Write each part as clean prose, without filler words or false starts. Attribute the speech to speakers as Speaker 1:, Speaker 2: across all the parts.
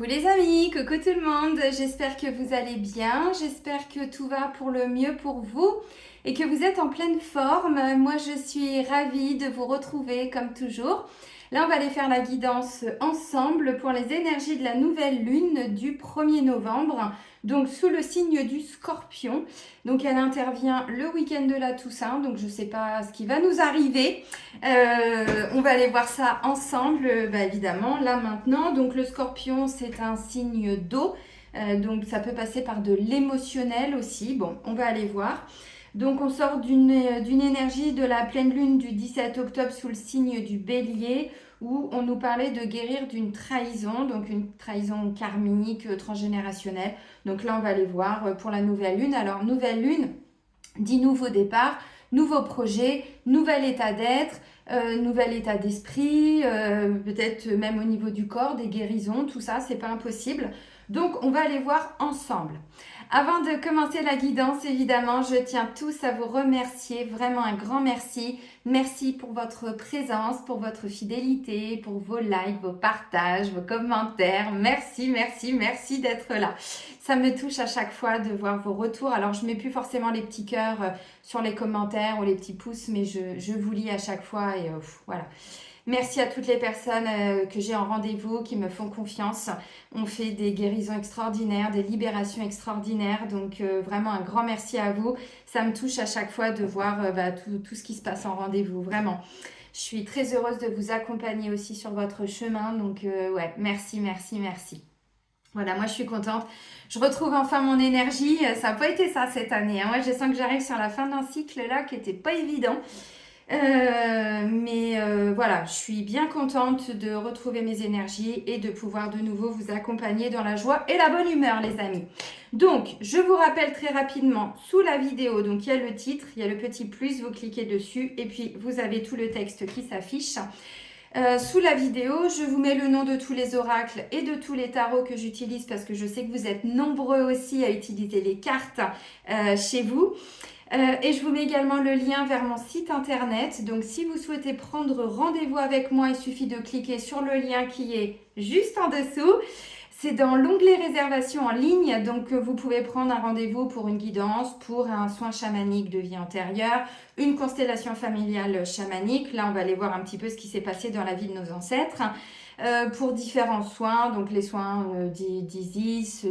Speaker 1: Coucou les amis, coucou tout le monde, j'espère que vous allez bien, j'espère que tout va pour le mieux pour vous et que vous êtes en pleine forme. Moi je suis ravie de vous retrouver comme toujours. Là on va aller faire la guidance ensemble pour les énergies de la nouvelle lune du 1er novembre, donc sous le signe du Scorpion. Donc elle intervient le week-end de la Toussaint, donc je ne sais pas ce qui va nous arriver. On va aller voir ça ensemble, évidemment, là maintenant. Donc le Scorpion, c'est un signe d'eau, donc ça peut passer par de l'émotionnel aussi. Bon, on va aller voir. Donc on sort d'une énergie de la pleine lune du 17 octobre sous le signe du Bélier, où on nous parlait de guérir d'une trahison, donc une trahison karmique, transgénérationnelle. Donc là, on va aller voir pour la nouvelle lune. Alors, nouvelle lune dit nouveau départ, nouveau projet, nouvel état d'être, nouvel état d'esprit, peut-être même au niveau du corps, des guérisons, tout ça, c'est pas impossible. Donc, on va aller voir ensemble. Avant de commencer la guidance, évidemment, je tiens tous à vous remercier, vraiment un grand merci. Merci pour votre présence, pour votre fidélité, pour vos likes, vos partages, vos commentaires. Merci, merci, merci d'être là. Ça me touche à chaque fois de voir vos retours. Alors, je ne mets plus forcément les petits cœurs sur les commentaires ou les petits pouces, mais je vous lis à chaque fois et voilà. Merci à toutes les personnes que j'ai en rendez-vous, qui me font confiance. On fait des guérisons extraordinaires, des libérations extraordinaires. Donc, vraiment un grand merci à vous. Ça me touche à chaque fois de voir tout ce qui se passe en rendez-vous, vraiment. Je suis très heureuse de vous accompagner aussi sur votre chemin. Donc, ouais, merci, merci, merci. Voilà, moi je suis contente. Je retrouve enfin mon énergie. Ça n'a pas été ça cette année. Moi, je sens que j'arrive sur la fin d'un cycle là qui n'était pas évident. Voilà, je suis bien contente de retrouver mes énergies et de pouvoir de nouveau vous accompagner dans la joie et la bonne humeur, les amis. Donc, je vous rappelle très rapidement, sous la vidéo, donc il y a le titre, il y a le petit plus, vous cliquez dessus et puis vous avez tout le texte qui s'affiche. Sous la vidéo, je vous mets le nom de tous les oracles et de tous les tarots que j'utilise parce que je sais que vous êtes nombreux aussi à utiliser les cartes chez vous. Et je vous mets également le lien vers mon site internet. Donc, si vous souhaitez prendre rendez-vous avec moi, il suffit de cliquer sur le lien qui est juste en dessous. C'est dans l'onglet réservation en ligne. Donc, vous pouvez prendre un rendez-vous pour une guidance, pour un soin chamanique de vie antérieure, une constellation familiale chamanique. Là, on va aller voir un petit peu ce qui s'est passé dans la vie de nos ancêtres. Pour différents soins, donc les soins d'Isis,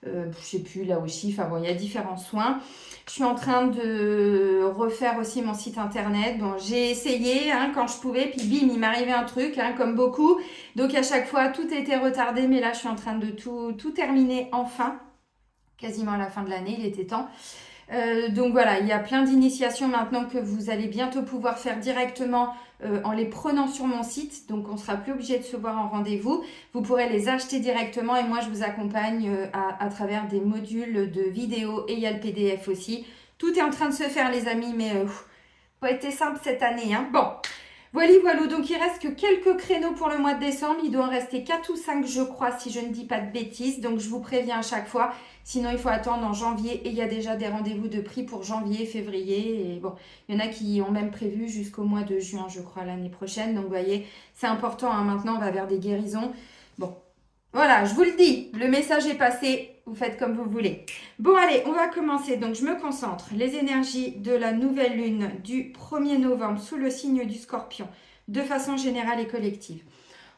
Speaker 1: je sais plus, Laoshi, enfin bon, il y a différents soins. Je suis en train de refaire aussi mon site internet. Bon, j'ai essayé quand je pouvais, puis bim, il m'arrivait un truc, comme beaucoup. Donc à chaque fois, tout était retardé, mais là, je suis en train de tout terminer enfin. Quasiment à la fin de l'année, il était temps. Donc voilà, il y a plein d'initiations maintenant que vous allez bientôt pouvoir faire directement en les prenant sur mon site. Donc on ne sera plus obligé de se voir en rendez-vous. Vous pourrez les acheter directement et moi je vous accompagne à travers des modules de vidéos et il y a le PDF aussi. Tout est en train de se faire les amis, mais pas été simple cette année. Bon, voilà, donc il reste que quelques créneaux pour le mois de décembre. Il doit en rester 4 ou 5 je crois si je ne dis pas de bêtises. Donc je vous préviens à chaque fois. Sinon, il faut attendre en janvier et il y a déjà des rendez-vous de prix pour janvier, février. Et bon, il y en a qui ont même prévu jusqu'au mois de juin, je crois, l'année prochaine. Donc, vous voyez, c'est important. Maintenant, on va vers des guérisons. Bon, voilà, je vous le dis. Le message est passé. Vous faites comme vous voulez. Bon, allez, on va commencer. Donc, je me concentre. Les énergies de la nouvelle lune du 1er novembre sous le signe du Scorpion, de façon générale et collective.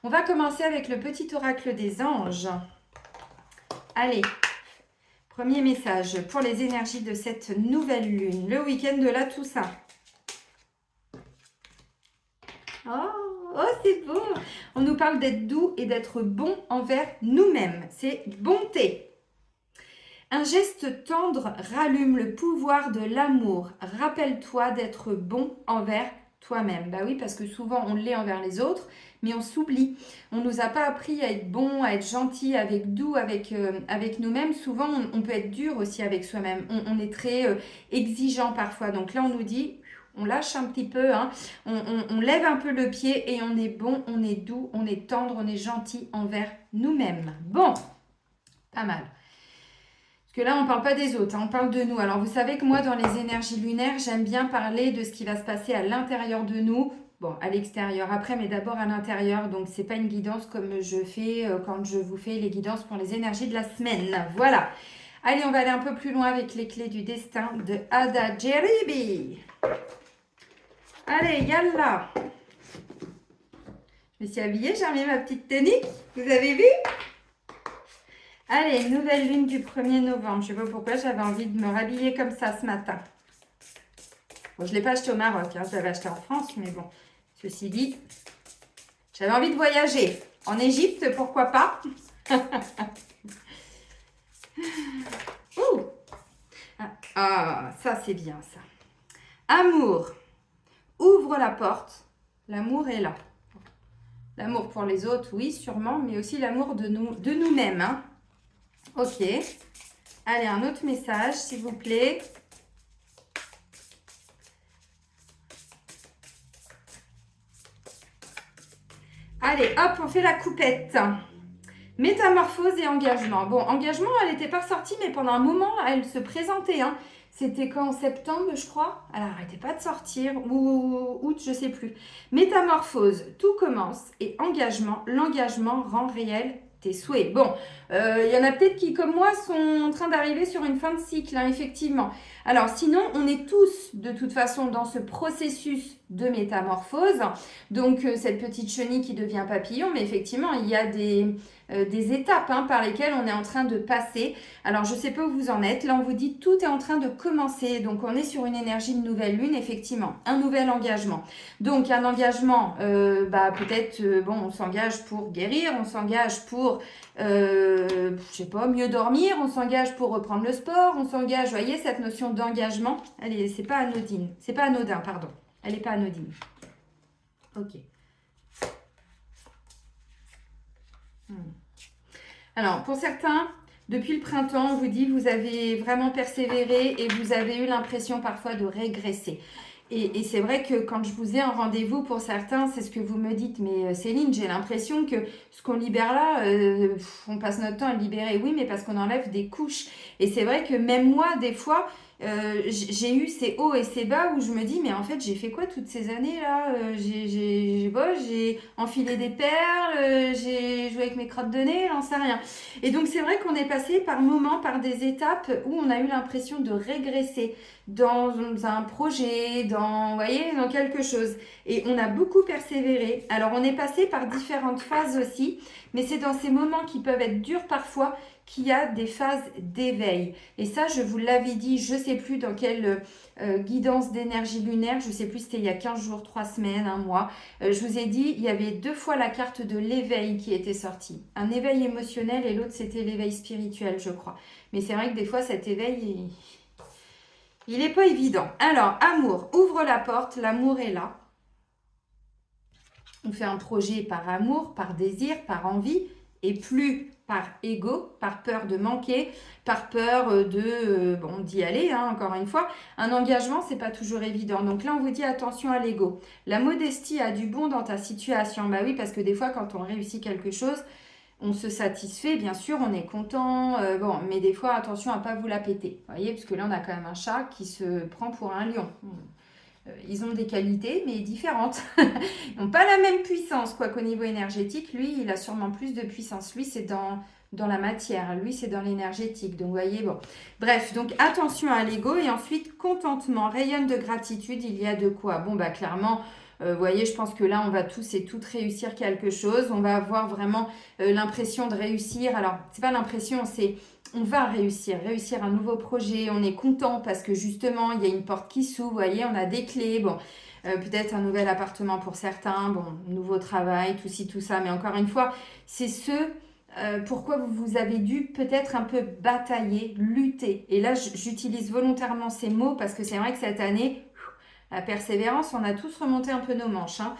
Speaker 1: On va commencer avec le petit oracle des anges. Allez. Premier message pour les énergies de cette nouvelle lune, le week-end de la Toussaint. Oh, c'est beau! On nous parle d'être doux et d'être bon envers nous-mêmes. C'est bonté. Un geste tendre rallume le pouvoir de l'amour. Rappelle-toi d'être bon envers toi-même. Bah oui, parce que souvent on l'est envers les autres, mais on s'oublie. On ne nous a pas appris à être bon, à être gentil, avec doux, avec nous-mêmes. Souvent, on peut être dur aussi avec soi-même. On est très exigeant parfois. Donc là, on nous dit, on lâche un petit peu, on lève un peu le pied et on est bon, on est doux, on est tendre, on est gentil envers nous-mêmes. Bon, pas mal. Que là, on ne parle pas des autres, on parle de nous. Alors, vous savez que moi, dans les énergies lunaires, j'aime bien parler de ce qui va se passer à l'intérieur de nous bon, à l'extérieur après, mais d'abord à l'intérieur. Donc, c'est pas une guidance comme je fais quand je vous fais les guidances pour les énergies de la semaine. Voilà. Allez, on va aller un peu plus loin avec les clés du destin de Ada Jeribi. Allez, yallah. Je me suis habillée, j'ai remis ma petite tenue. Vous avez vu? Allez, nouvelle lune du 1er novembre. Je ne sais pas pourquoi j'avais envie de me rhabiller comme ça ce matin. Bon, je ne l'ai pas acheté au Maroc, hein, je l'avais acheté en France, mais bon, ceci dit, j'avais envie de voyager. En Égypte, pourquoi pas? Ouh. Ah, ça c'est bien ça. Amour, ouvre la porte. L'amour est là. L'amour pour les autres, oui, sûrement, mais aussi l'amour de nous-mêmes. Hein. Ok. Allez, un autre message, s'il vous plaît. Allez, hop, on fait la coupette. Métamorphose et engagement. Bon, engagement, elle n'était pas sortie, mais pendant un moment, elle se présentait. Hein. C'était quand, en septembre, je crois. Elle n'arrêtait pas de sortir, ou août, je ne sais plus. Métamorphose, tout commence. Et engagement, l'engagement rend réel tes souhaits. Bon, il y en a peut-être qui, comme moi, sont en train d'arriver sur une fin de cycle, hein, effectivement. Alors, sinon, on est tous, de toute façon, dans ce processus de métamorphose. Donc, cette petite chenille qui devient papillon, mais effectivement, il y a des étapes hein, par lesquelles on est en train de passer. Alors, je ne sais pas où vous en êtes. Là, on vous dit tout est en train de commencer. Donc, on est sur une énergie de nouvelle lune, effectivement. Un nouvel engagement. Donc, un engagement, peut-être, bon, on s'engage pour guérir, on s'engage pour, je sais pas, mieux dormir, on s'engage pour reprendre le sport, on s'engage, vous voyez, cette notion d'engagement, elle c'est pas anodine. C'est pas anodin, pardon. Elle n'est pas anodine. Ok. Alors, pour certains, depuis le printemps, on vous dit vous avez vraiment persévéré et vous avez eu l'impression parfois de régresser. Et c'est vrai que quand je vous ai en rendez-vous, pour certains, c'est ce que vous me dites. Mais Céline, j'ai l'impression que ce qu'on libère là, on passe notre temps à le libérer. Oui, mais parce qu'on enlève des couches. Et c'est vrai que même moi, des fois, j'ai eu ces hauts et ces bas où je me dis, mais en fait, j'ai fait quoi toutes ces années-là? J'ai enfilé des perles, j'ai joué avec mes crottes de nez, j'en sais rien. Et donc, c'est vrai qu'on est passé par moments, par des étapes où on a eu l'impression de régresser dans un projet, vous voyez, dans quelque chose. Et on a beaucoup persévéré. Alors, on est passé par différentes phases aussi, mais c'est dans ces moments qui peuvent être durs parfois qu'il y a des phases d'éveil. Et ça, je vous l'avais dit, je ne sais plus dans quelle guidance d'énergie lunaire, je ne sais plus, c'était il y a 15 jours, 3 semaines, un mois. Je vous ai dit, il y avait 2 fois la carte de l'éveil qui était sortie. Un éveil émotionnel et l'autre, c'était l'éveil spirituel, je crois. Mais c'est vrai que des fois, cet éveil, il n'est pas évident. Alors, amour, ouvre la porte, l'amour est là. On fait un projet par amour, par désir, par envie, et plus par ego, par peur de manquer, par peur d'y aller, hein, encore une fois. Un engagement, c'est pas toujours évident. Donc là, on vous dit attention à l'ego. La modestie a du bon dans ta situation. Bah oui, parce que des fois, quand on réussit quelque chose, on se satisfait, bien sûr, on est content, mais des fois, attention à ne pas vous la péter. Vous voyez, parce que là, on a quand même un chat qui se prend pour un lion. Ils ont des qualités, mais différentes. Ils n'ont pas la même puissance, quoi qu'au niveau énergétique. Lui, il a sûrement plus de puissance. Lui, c'est dans la matière. Lui, c'est dans l'énergétique. Donc, vous voyez, bon. Bref, donc attention à l'ego. Et ensuite, contentement, rayonne de gratitude. Il y a de quoi? Bon, bah clairement, vous voyez, je pense que là, on va tous et toutes réussir quelque chose. On va avoir vraiment l'impression de réussir. Alors, c'est pas l'impression, c'est... On va réussir un nouveau projet, on est content parce que justement, il y a une porte qui s'ouvre, vous voyez, on a des clés, bon, peut-être un nouvel appartement pour certains, bon, nouveau travail, tout ci, tout ça, mais encore une fois, c'est pourquoi vous avez dû peut-être un peu batailler, lutter. Et là, j'utilise volontairement ces mots parce que c'est vrai que cette année, la persévérance, on a tous remonté un peu nos manches. Hein.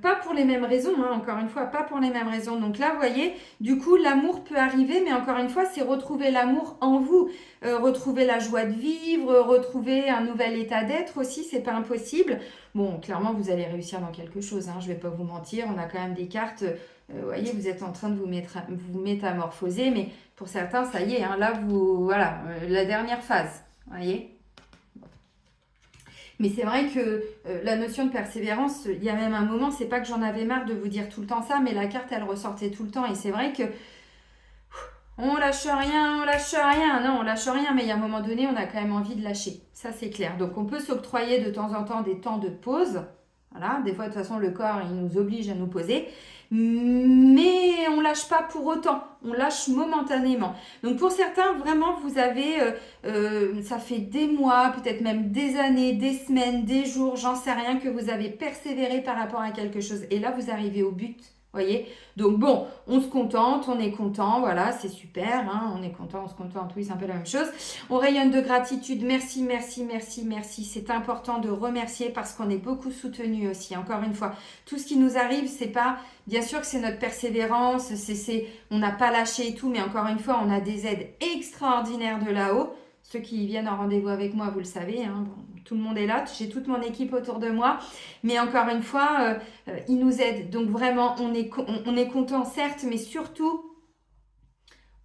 Speaker 1: Pas pour les mêmes raisons, hein, encore une fois, pas pour les mêmes raisons. Donc là, vous voyez, du coup, l'amour peut arriver, mais encore une fois, c'est retrouver l'amour en vous. Retrouver la joie de vivre, retrouver un nouvel état d'être aussi, c'est pas impossible. Bon, clairement, vous allez réussir dans quelque chose, hein, je vais pas vous mentir, on a quand même des cartes, vous voyez, vous êtes en train de vous métamorphoser, mais pour certains, ça y est, hein, là, voilà, la dernière phase, vous voyez. Mais c'est vrai que la notion de persévérance, il y a même un moment, c'est pas que j'en avais marre de vous dire tout le temps ça, mais la carte, elle ressortait tout le temps. Et c'est vrai que on lâche rien, on lâche rien. Non, on lâche rien, mais il y a un moment donné, on a quand même envie de lâcher. Ça, c'est clair. Donc, on peut s'octroyer de temps en temps des temps de pause. Voilà, des fois, de toute façon, le corps, il nous oblige à nous poser. Mais on lâche pas pour autant. On lâche momentanément. Donc, pour certains, vraiment, vous avez, ça fait des mois, peut-être même des années, des semaines, des jours, j'en sais rien, que vous avez persévéré par rapport à quelque chose. Et là, vous arrivez au but. Voyez, donc bon, on se contente, on est content, voilà, c'est super, hein, on est content, on se contente, oui, c'est un peu la même chose. On rayonne de gratitude, merci, merci, merci, merci. C'est important de remercier parce qu'on est beaucoup soutenu aussi. Encore une fois, tout ce qui nous arrive, c'est pas, bien sûr que c'est notre persévérance, on n'a pas lâché et tout, mais encore une fois, on a des aides extraordinaires de là-haut. Ceux qui viennent en rendez-vous avec moi, vous le savez, hein, bon, tout le monde est là, j'ai toute mon équipe autour de moi. Mais encore une fois, ils nous aident. Donc vraiment, on est content, certes, mais surtout,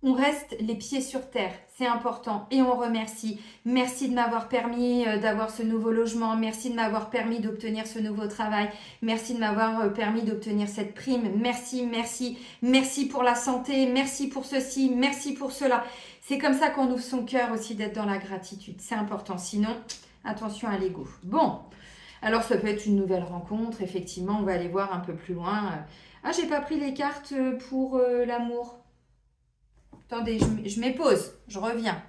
Speaker 1: on reste les pieds sur terre. C'est important et on remercie. Merci de m'avoir permis d'avoir ce nouveau logement. Merci de m'avoir permis d'obtenir ce nouveau travail. Merci de m'avoir permis d'obtenir cette prime. Merci, merci. Merci pour la santé. Merci pour ceci. Merci pour cela. C'est comme ça qu'on ouvre son cœur aussi d'être dans la gratitude. C'est important. Sinon, attention à l'ego. Bon, alors ça peut être une nouvelle rencontre. Effectivement, on va aller voir un peu plus loin. Ah, j'ai pas pris les cartes pour l'amour. Attendez, je m'épose, je reviens.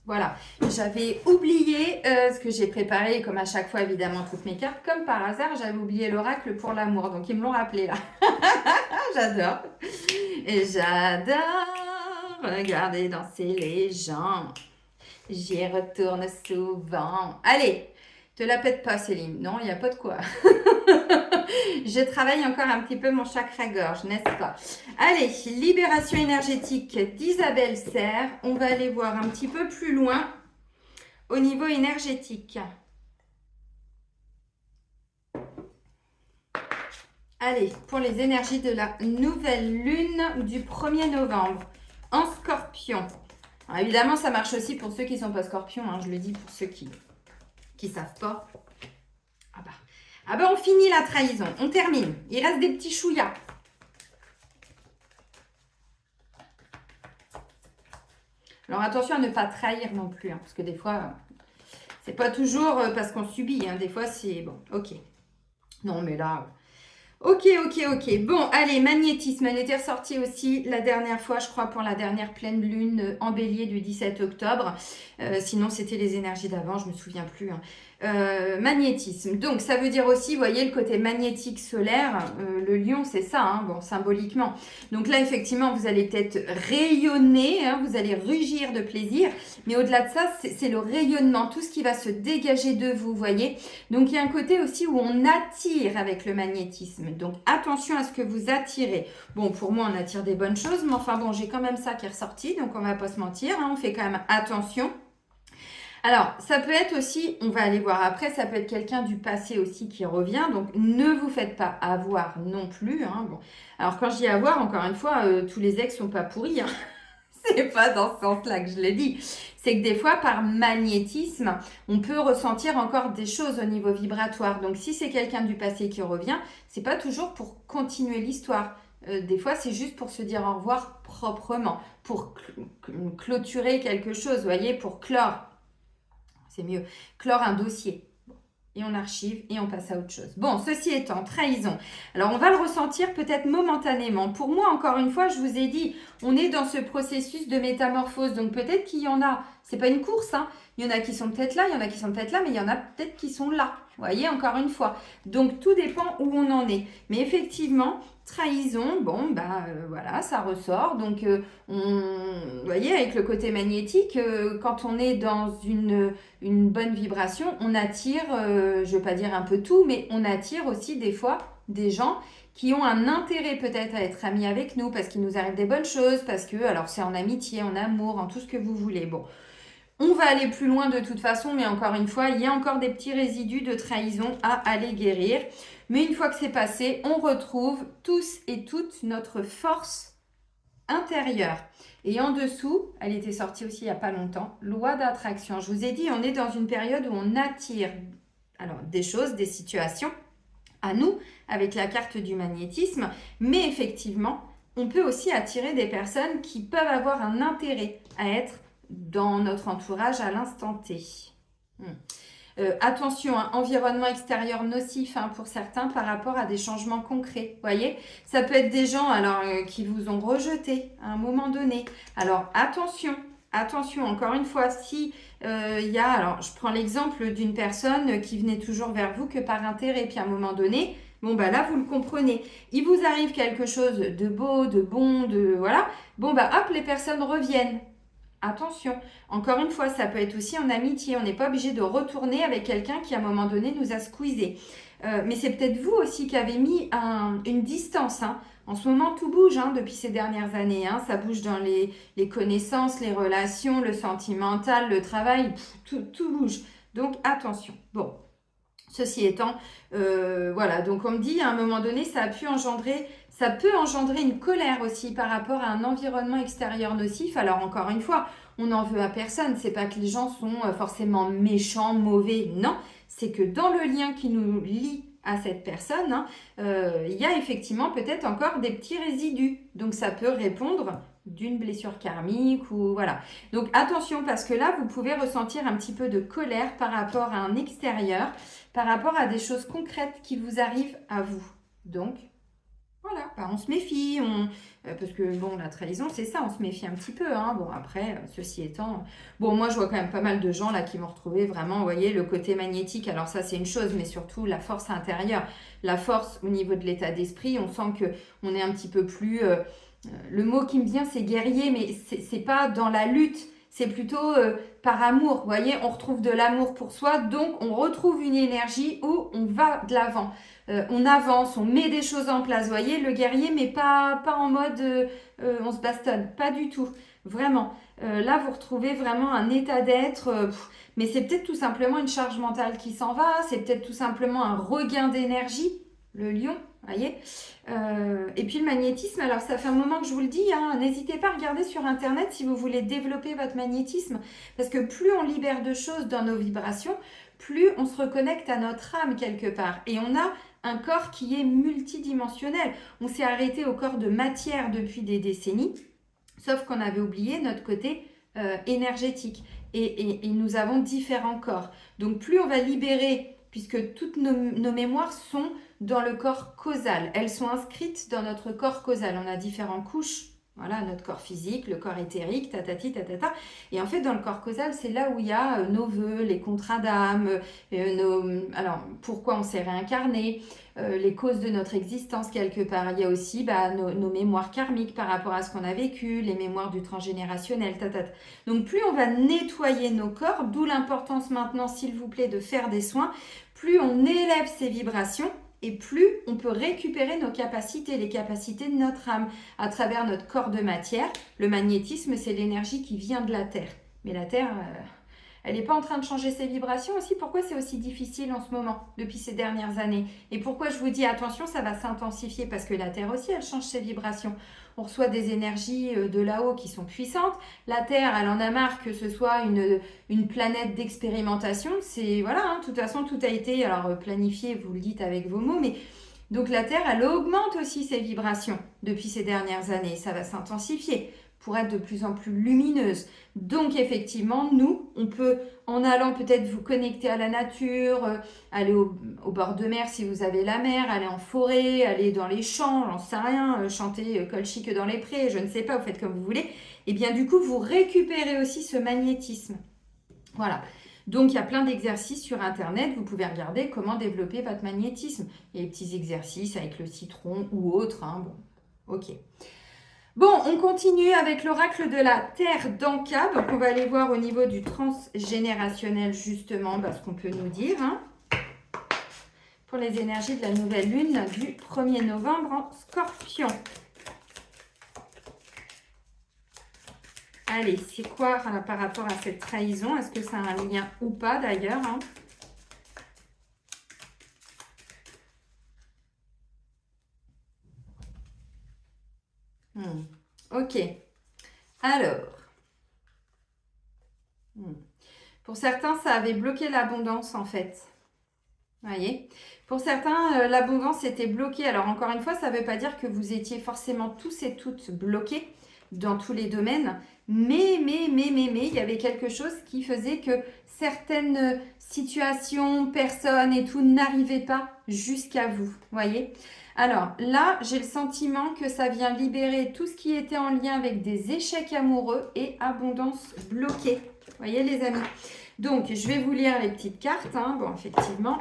Speaker 1: Voilà, j'avais oublié ce que j'ai préparé, comme à chaque fois évidemment toutes mes cartes. Comme par hasard, j'avais oublié l'oracle pour l'amour, donc ils me l'ont rappelé là. J'adore. Et j'adore regarder danser les gens. J'y retourne souvent. Allez, te la pète pas Céline, non, il n'y a pas de quoi. Je travaille encore un petit peu mon chakra-gorge, n'est-ce pas? Allez, libération énergétique d'Isabelle Serre. On va aller voir un petit peu plus loin au niveau énergétique. Allez, pour les énergies de la nouvelle lune du 1er novembre en Scorpion. Alors, évidemment, ça marche aussi pour ceux qui ne sont pas Scorpions. Hein, je le dis pour ceux qui ne savent pas. Ah ben, on finit la trahison. On termine. Il reste des petits chouïas. Alors, attention à ne pas trahir non plus. Hein, parce que des fois, c'est pas toujours parce qu'on subit. Hein, des fois, c'est... Bon, ok. Non, mais là... Ok. Bon, allez, magnétisme. Elle était ressortie aussi la dernière fois, je crois, pour la dernière pleine lune en bélier du 17 octobre. Sinon, c'était les énergies d'avant, je me souviens plus. Hein. Magnétisme. Donc, ça veut dire aussi, vous voyez, le côté magnétique solaire. Le lion, c'est ça, hein, bon, symboliquement. Donc là, effectivement, vous allez peut-être rayonner, hein, vous allez rugir de plaisir. Mais au-delà de ça, c'est le rayonnement, tout ce qui va se dégager de vous, vous voyez. Donc, il y a un côté aussi où on attire avec le magnétisme. Donc, attention à ce que vous attirez. Bon, pour moi, on attire des bonnes choses, mais enfin, bon, j'ai quand même ça qui est ressorti, donc on va pas se mentir, hein, on fait quand même attention. Alors, ça peut être aussi, on va aller voir après, ça peut être quelqu'un du passé aussi qui revient, donc ne vous faites pas avoir non plus. Hein, bon. Alors, quand je dis avoir, encore une fois, tous les ex sont pas pourris, hein. C'est pas dans ce sens-là que je l'ai dit. C'est que des fois, par magnétisme, on peut ressentir encore des choses au niveau vibratoire. Donc, si c'est quelqu'un du passé qui revient, c'est pas toujours pour continuer l'histoire. Des fois, c'est juste pour se dire au revoir proprement, pour clôturer quelque chose, vous voyez, pour clore. C'est mieux. Clore un dossier. Et on archive et on passe à autre chose. Bon, ceci étant, trahison. Alors, on va le ressentir peut-être momentanément. Pour moi, encore une fois, je vous ai dit, on est dans ce processus de métamorphose. Donc, peut-être qu'il y en a, c'est pas une course, hein. Il y en a qui sont peut-être là, il y en a qui sont peut-être là, mais il y en a peut-être qui sont là. Vous voyez, encore une fois. Donc, tout dépend où on en est. Mais effectivement, trahison, bon, bah voilà, ça ressort. Donc, vous voyez, avec le côté magnétique, quand on est dans une bonne vibration, on attire, je ne veux pas dire un peu tout, mais on attire aussi des fois des gens qui ont un intérêt peut-être à être amis avec nous parce qu'il nous arrive des bonnes choses, parce que, alors c'est en amitié, en amour, en tout ce que vous voulez. Bon, on va aller plus loin de toute façon, mais encore une fois, il y a encore des petits résidus de trahison à aller guérir. Mais une fois que c'est passé, on retrouve tous et toutes notre force intérieure. Et en dessous, elle était sortie aussi il n'y a pas longtemps, loi d'attraction. Je vous ai dit, on est dans une période où on attire alors, des choses, des situations à nous avec la carte du magnétisme, mais effectivement, on peut aussi attirer des personnes qui peuvent avoir un intérêt à être dans notre entourage à l'instant T. Attention, hein, environnement extérieur nocif pour certains par rapport à des changements concrets. Voyez, ça peut être des gens alors qui vous ont rejeté à un moment donné. Alors attention, attention. Encore une fois, si il y a, alors je prends l'exemple d'une personne qui venait toujours vers vous que par intérêt, puis à un moment donné. Bon, bah là, vous le comprenez. Il vous arrive quelque chose de beau, de bon, de voilà. Bon, bah hop, les personnes reviennent. Attention, encore une fois, ça peut être aussi en amitié. On n'est pas obligé de retourner avec quelqu'un qui, à un moment donné, nous a squeezé. Mais c'est peut-être vous aussi qui avez mis une distance. En ce moment, tout bouge depuis ces dernières années. Ça bouge dans les connaissances, les relations, le sentimental, le travail. Tout bouge. Donc, attention. Bon, ceci étant, voilà. Donc, on me dit, à un moment donné, ça peut engendrer une colère aussi par rapport à un environnement extérieur nocif. Alors encore une fois, on n'en veut à personne. C'est pas que les gens sont forcément méchants, mauvais. Non, c'est que dans le lien qui nous lie à cette personne, il y a effectivement peut-être encore des petits résidus. Donc ça peut répondre d'une blessure karmique ou voilà. Donc attention parce que là, vous pouvez ressentir un petit peu de colère par rapport à un extérieur, par rapport à des choses concrètes qui vous arrivent à vous. Donc, voilà, on se méfie, parce que bon, la trahison, c'est ça, on se méfie un petit peu. Bon, après, ceci étant, bon, moi, je vois quand même pas mal de gens là qui m'ont retrouvé vraiment, vous voyez, le côté magnétique. Alors ça, c'est une chose, mais surtout la force intérieure, la force au niveau de l'état d'esprit. On sent que on est un petit peu plus. Le mot qui me vient, c'est guerrier, mais c'est pas dans la lutte. C'est plutôt par amour, vous voyez, on retrouve de l'amour pour soi, donc on retrouve une énergie où on va de l'avant. On avance, on met des choses en place, vous voyez, le guerrier, mais pas en mode on se bastonne, pas du tout, vraiment. Là, vous retrouvez vraiment un état d'être, mais c'est peut-être tout simplement une charge mentale qui s'en va, c'est peut-être tout simplement un regain d'énergie, le lion, vous voyez. Et puis le magnétisme, alors ça fait un moment que je vous le dis, n'hésitez pas à regarder sur internet si vous voulez développer votre magnétisme, parce que plus on libère de choses dans nos vibrations, plus on se reconnecte à notre âme quelque part. Et on a un corps qui est multidimensionnel. On s'est arrêté au corps de matière depuis des décennies, sauf qu'on avait oublié notre côté énergétique. Et nous avons différents corps. Donc plus on va libérer, puisque toutes nos mémoires sont dans le corps causal. Elles sont inscrites dans notre corps causal. On a différentes couches. Voilà, notre corps physique, le corps éthérique, tatati, tatata. Et en fait, dans le corps causal, c'est là où il y a nos vœux, les contrats d'âme, alors, pourquoi on s'est réincarné, les causes de notre existence quelque part. Il y a aussi nos mémoires karmiques par rapport à ce qu'on a vécu, les mémoires du transgénérationnel, tatata. Donc, plus on va nettoyer nos corps, d'où l'importance maintenant, s'il vous plaît, de faire des soins, plus on élève ces vibrations, et plus on peut récupérer nos capacités, les capacités de notre âme à travers notre corps de matière. Le magnétisme, c'est l'énergie qui vient de la Terre. Mais la Terre, elle n'est pas en train de changer ses vibrations aussi. Pourquoi c'est aussi difficile en ce moment, depuis ces dernières années? Et pourquoi je vous dis attention, ça va s'intensifier? Parce que la Terre aussi, elle change ses vibrations. On reçoit des énergies de là-haut qui sont puissantes. La Terre, elle en a marre que ce soit une planète d'expérimentation. C'est voilà, de toute façon, tout a été alors planifié, vous le dites avec vos mots, mais donc la Terre, elle augmente aussi ses vibrations depuis ces dernières années. Ça va s'intensifier pour être de plus en plus lumineuse. Donc effectivement, nous, on peut, en allant peut-être vous connecter à la nature, aller au bord de mer si vous avez la mer, aller en forêt, aller dans les champs, j'en sais rien, chanter colchique dans les prés, je ne sais pas, vous faites comme vous voulez. Et bien du coup, vous récupérez aussi ce magnétisme. Voilà. Donc, il y a plein d'exercices sur Internet. Vous pouvez regarder comment développer votre magnétisme. Il y a des petits exercices avec le citron ou autre. Bon, ok. Bon, on continue avec l'oracle de la Terre d'Anka. Donc, on va aller voir au niveau du transgénérationnel, justement, ce qu'on peut nous dire. Pour les énergies de la nouvelle lune du 1er novembre en Scorpion. Allez, c'est quoi par rapport à cette trahison? Est-ce que ça a un lien ou pas d'ailleurs Ok. Alors. Pour certains, ça avait bloqué l'abondance en fait. Vous voyez? Pour certains, l'abondance était bloquée. Alors encore une fois, ça ne veut pas dire que vous étiez forcément tous et toutes bloqués dans tous les domaines. Mais, il y avait quelque chose qui faisait que certaines situations, personnes et tout n'arrivaient pas jusqu'à vous. Vous voyez? Alors là, j'ai le sentiment que ça vient libérer tout ce qui était en lien avec des échecs amoureux et abondance bloquée. Vous voyez les amis? Donc, je vais vous lire les petites cartes. Hein. Bon, effectivement,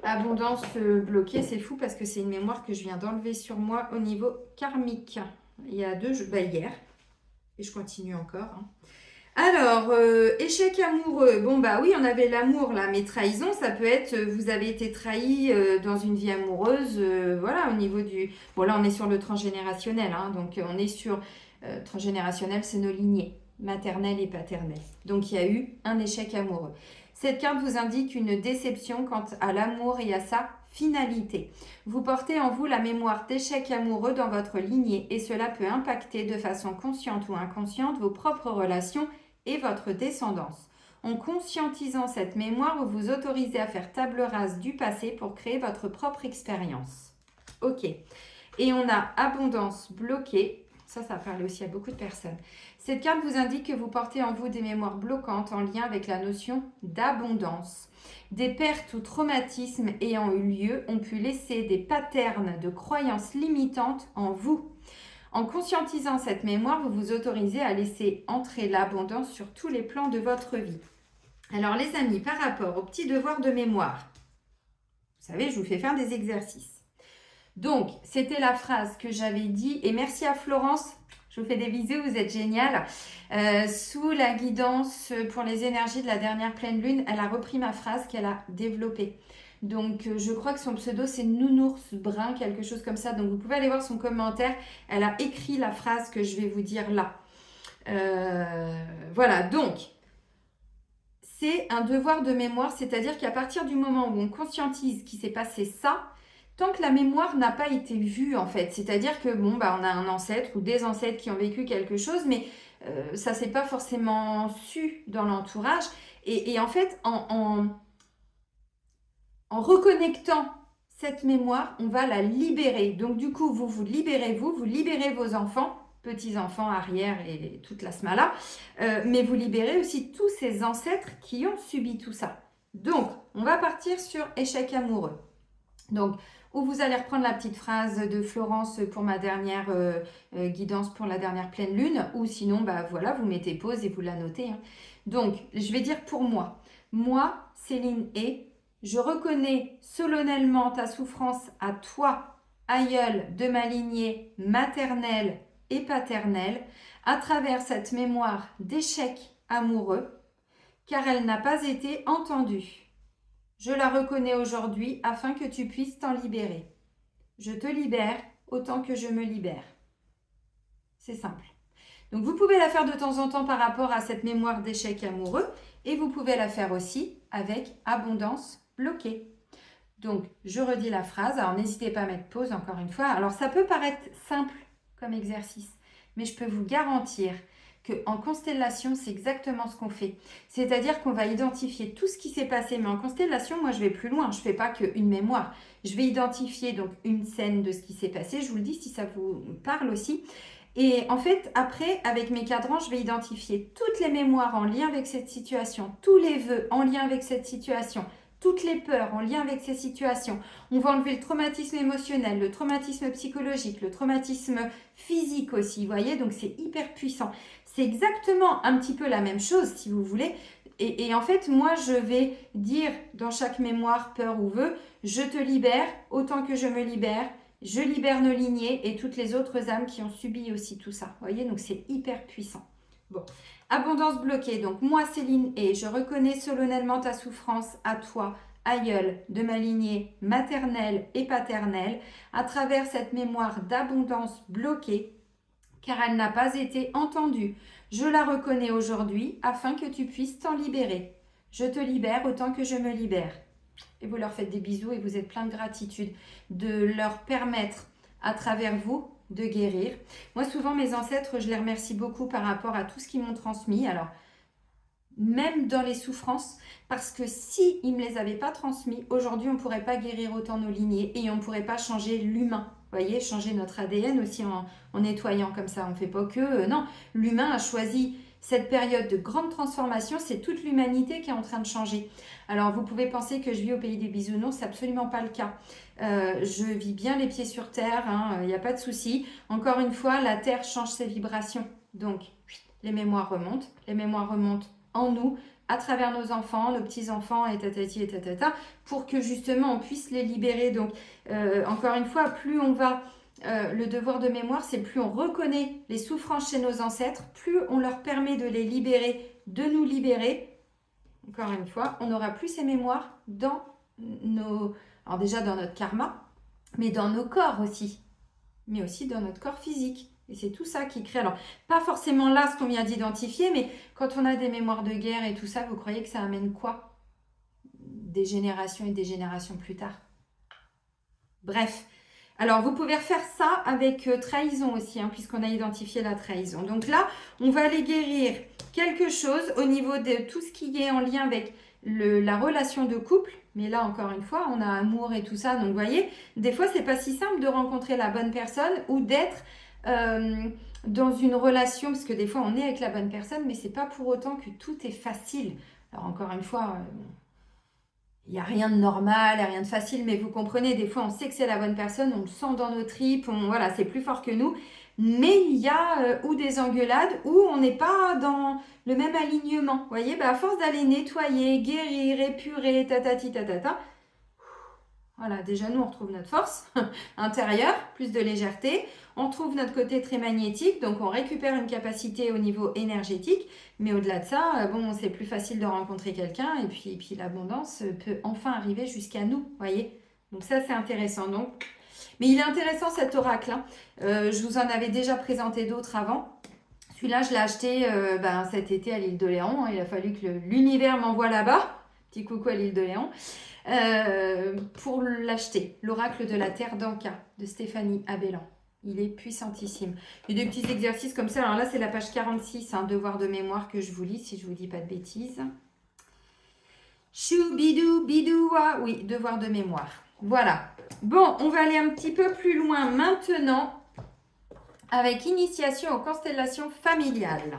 Speaker 1: abondance bloquée, c'est fou parce que c'est une mémoire que je viens d'enlever sur moi au niveau karmique. Il y a 2 jours, hier, et je continue encore. Hein. Alors, échec amoureux. Bon, bah oui, on avait l'amour là, mais trahison, ça peut être, vous avez été trahi dans une vie amoureuse, voilà, au niveau du... Bon, là, on est sur le transgénérationnel, hein, donc on est sur... transgénérationnel, c'est nos lignées, maternelle et paternelle. Donc, il y a eu un échec amoureux. Cette carte vous indique une déception quant à l'amour et à sa finalité. Vous portez en vous la mémoire d'échecs amoureux dans votre lignée et cela peut impacter de façon consciente ou inconsciente vos propres relations et votre descendance. En conscientisant cette mémoire, vous vous autorisez à faire table rase du passé pour créer votre propre expérience. Ok. Et on a abondance bloquée. Ça parle aussi à beaucoup de personnes. Cette carte vous indique que vous portez en vous des mémoires bloquantes en lien avec la notion d'abondance. Des pertes ou traumatismes ayant eu lieu ont pu laisser des patterns de croyances limitantes en vous. En conscientisant cette mémoire, vous vous autorisez à laisser entrer l'abondance sur tous les plans de votre vie. Alors les amis, par rapport au petit devoir de mémoire, vous savez, je vous fais faire des exercices. Donc, c'était la phrase que j'avais dit, et merci à Florence, je vous fais des bisous, vous êtes génial. Sous la guidance pour les énergies de la dernière pleine lune, elle a repris ma phrase qu'elle a développée. Donc, je crois que son pseudo, c'est Nounours Brun, quelque chose comme ça. Donc, vous pouvez aller voir son commentaire. Elle a écrit la phrase que je vais vous dire là. Voilà, donc, c'est un devoir de mémoire, c'est-à-dire qu'à partir du moment où on conscientise qu'il s'est passé ça, tant que la mémoire n'a pas été vue, en fait, c'est-à-dire que, bon, bah, on a un ancêtre ou des ancêtres qui ont vécu quelque chose, mais ça ne s'est pas forcément su dans l'entourage. Et en fait, en reconnectant cette mémoire, on va la libérer. Donc du coup, vous libérez vous libérez vos enfants, petits-enfants, arrière et toute la smala, mais vous libérez aussi tous ces ancêtres qui ont subi tout ça. Donc, on va partir sur échec amoureux. Donc, où vous allez reprendre la petite phrase de Florence pour ma dernière guidance pour la dernière pleine lune, ou sinon, bah voilà, vous mettez pause et vous la notez. Hein. Donc, je vais dire pour moi. Moi, Céline et je reconnais solennellement ta souffrance à toi, aïeul de ma lignée maternelle et paternelle, à travers cette mémoire d'échec amoureux, car elle n'a pas été entendue. Je la reconnais aujourd'hui afin que tu puisses t'en libérer. Je te libère autant que je me libère. C'est simple. Donc vous pouvez la faire de temps en temps par rapport à cette mémoire d'échec amoureux et vous pouvez la faire aussi avec abondance bloquée. Donc je redis la phrase, alors n'hésitez pas à mettre pause encore une fois. Alors ça peut paraître simple comme exercice, mais je peux vous garantir qu'en constellation, c'est exactement ce qu'on fait. C'est-à-dire qu'on va identifier tout ce qui s'est passé, mais en constellation, moi je vais plus loin, je ne fais pas qu'une mémoire. Je vais identifier donc une scène de ce qui s'est passé, je vous le dis si ça vous parle aussi. Et en fait, après, avec mes cadrans, je vais identifier toutes les mémoires en lien avec cette situation, tous les vœux en lien avec cette situation, toutes les peurs en lien avec ces situations. On va enlever le traumatisme émotionnel, le traumatisme psychologique, le traumatisme physique aussi, vous voyez, donc c'est hyper puissant. C'est exactement un petit peu la même chose, si vous voulez. Et en fait, moi, je vais dire dans chaque mémoire, peur ou vœu, je te libère autant que je me libère. Je libère nos lignées et toutes les autres âmes qui ont subi aussi tout ça. Vous voyez, donc c'est hyper puissant. Bon, abondance bloquée. Donc moi, Céline, et je reconnais solennellement ta souffrance à toi, aïeul de ma lignée maternelle et paternelle, à travers cette mémoire d'abondance bloquée, car elle n'a pas été entendue. Je la reconnais aujourd'hui afin que tu puisses t'en libérer. Je te libère autant que je me libère. Et vous leur faites des bisous et vous êtes plein de gratitude de leur permettre à travers vous de guérir. Moi, souvent, mes ancêtres, je les remercie beaucoup par rapport à tout ce qu'ils m'ont transmis. Alors, même dans les souffrances, parce que si ils ne me les avaient pas transmis, aujourd'hui, on ne pourrait pas guérir autant nos lignées et on ne pourrait pas changer l'humain. Vous voyez, changer notre ADN aussi en nettoyant comme ça. On ne fait pas que... non, l'humain a choisi cette période de grande transformation. C'est toute l'humanité qui est en train de changer. Alors, vous pouvez penser que je vis au pays des bisounours. C'est absolument pas le cas. Je vis bien les pieds sur terre. Il n'y a pas de souci. Encore une fois, la terre change ses vibrations. Donc, les mémoires remontent. Les mémoires remontent en nous, à travers nos enfants, nos petits-enfants, et tatati et tatata, pour que justement on puisse les libérer. Donc, encore une fois, plus on va... le devoir de mémoire, c'est plus on reconnaît les souffrances chez nos ancêtres, plus on leur permet de les libérer, de nous libérer. Encore une fois, on n'aura plus ces mémoires dans nos... Alors déjà dans notre karma, mais dans nos corps aussi. Mais aussi dans notre corps physique. Et c'est tout ça qui crée. Alors, pas forcément là ce qu'on vient d'identifier, mais quand on a des mémoires de guerre et tout ça, vous croyez que ça amène quoi? Des générations et des générations plus tard. Bref. Alors, vous pouvez refaire ça avec trahison aussi, puisqu'on a identifié la trahison. Donc là, on va aller guérir quelque chose au niveau de tout ce qui est en lien avec la relation de couple. Mais là, encore une fois, on a amour et tout ça. Donc, vous voyez, des fois, c'est pas si simple de rencontrer la bonne personne ou d'être dans une relation. Parce que des fois, on est avec la bonne personne, mais c'est pas pour autant que tout est facile. Alors, encore une fois... il n'y a rien de normal, il n'y a rien de facile, mais vous comprenez, des fois on sait que c'est la bonne personne, on le sent dans nos tripes, voilà, c'est plus fort que nous. Mais il y a ou des engueulades où on n'est pas dans le même alignement. Vous voyez, à force d'aller nettoyer, guérir, épurer, tatati tatata, voilà, déjà nous on retrouve notre force intérieure, plus de légèreté. On trouve notre côté très magnétique, donc on récupère une capacité au niveau énergétique. Mais au-delà de ça, bon, c'est plus facile de rencontrer quelqu'un et puis l'abondance peut enfin arriver jusqu'à nous, voyez. Donc ça, c'est intéressant. Donc, mais il est intéressant cet oracle. Je vous en avais déjà présenté d'autres avant. Celui-là, je l'ai acheté cet été à l'île de Léon. Il a fallu que l'univers m'envoie là-bas. Petit coucou à l'île de Léon. Pour l'acheter. L'oracle de la Terre d'Anka de Stéphanie Abellan. Il est puissantissime. Il y a des petits exercices comme ça. Alors là, c'est la page 46, devoir de mémoire que je vous lis, si je ne vous dis pas de bêtises. Chou, bidou, bidoua. Oui, devoir de mémoire. Voilà. Bon, on va aller un petit peu plus loin maintenant avec initiation aux constellations familiales.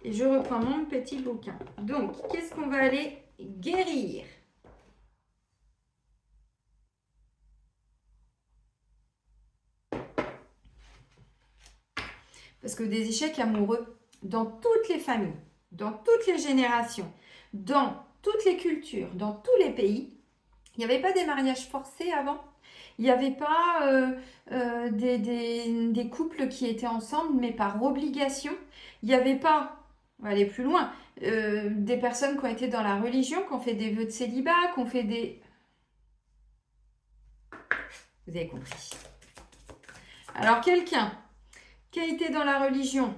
Speaker 1: Et je reprends mon petit bouquin. Donc, qu'est-ce qu'on va aller guérir ? Parce que des échecs amoureux, dans toutes les familles, dans toutes les générations, dans toutes les cultures, dans tous les pays, il n'y avait pas des mariages forcés avant. Il n'y avait pas des couples qui étaient ensemble, mais par obligation. Il n'y avait pas, on va aller plus loin, des personnes qui ont été dans la religion, qui ont fait des vœux de célibat, qui ont fait des... Vous avez compris. Alors, quelqu'un qui a été dans la religion,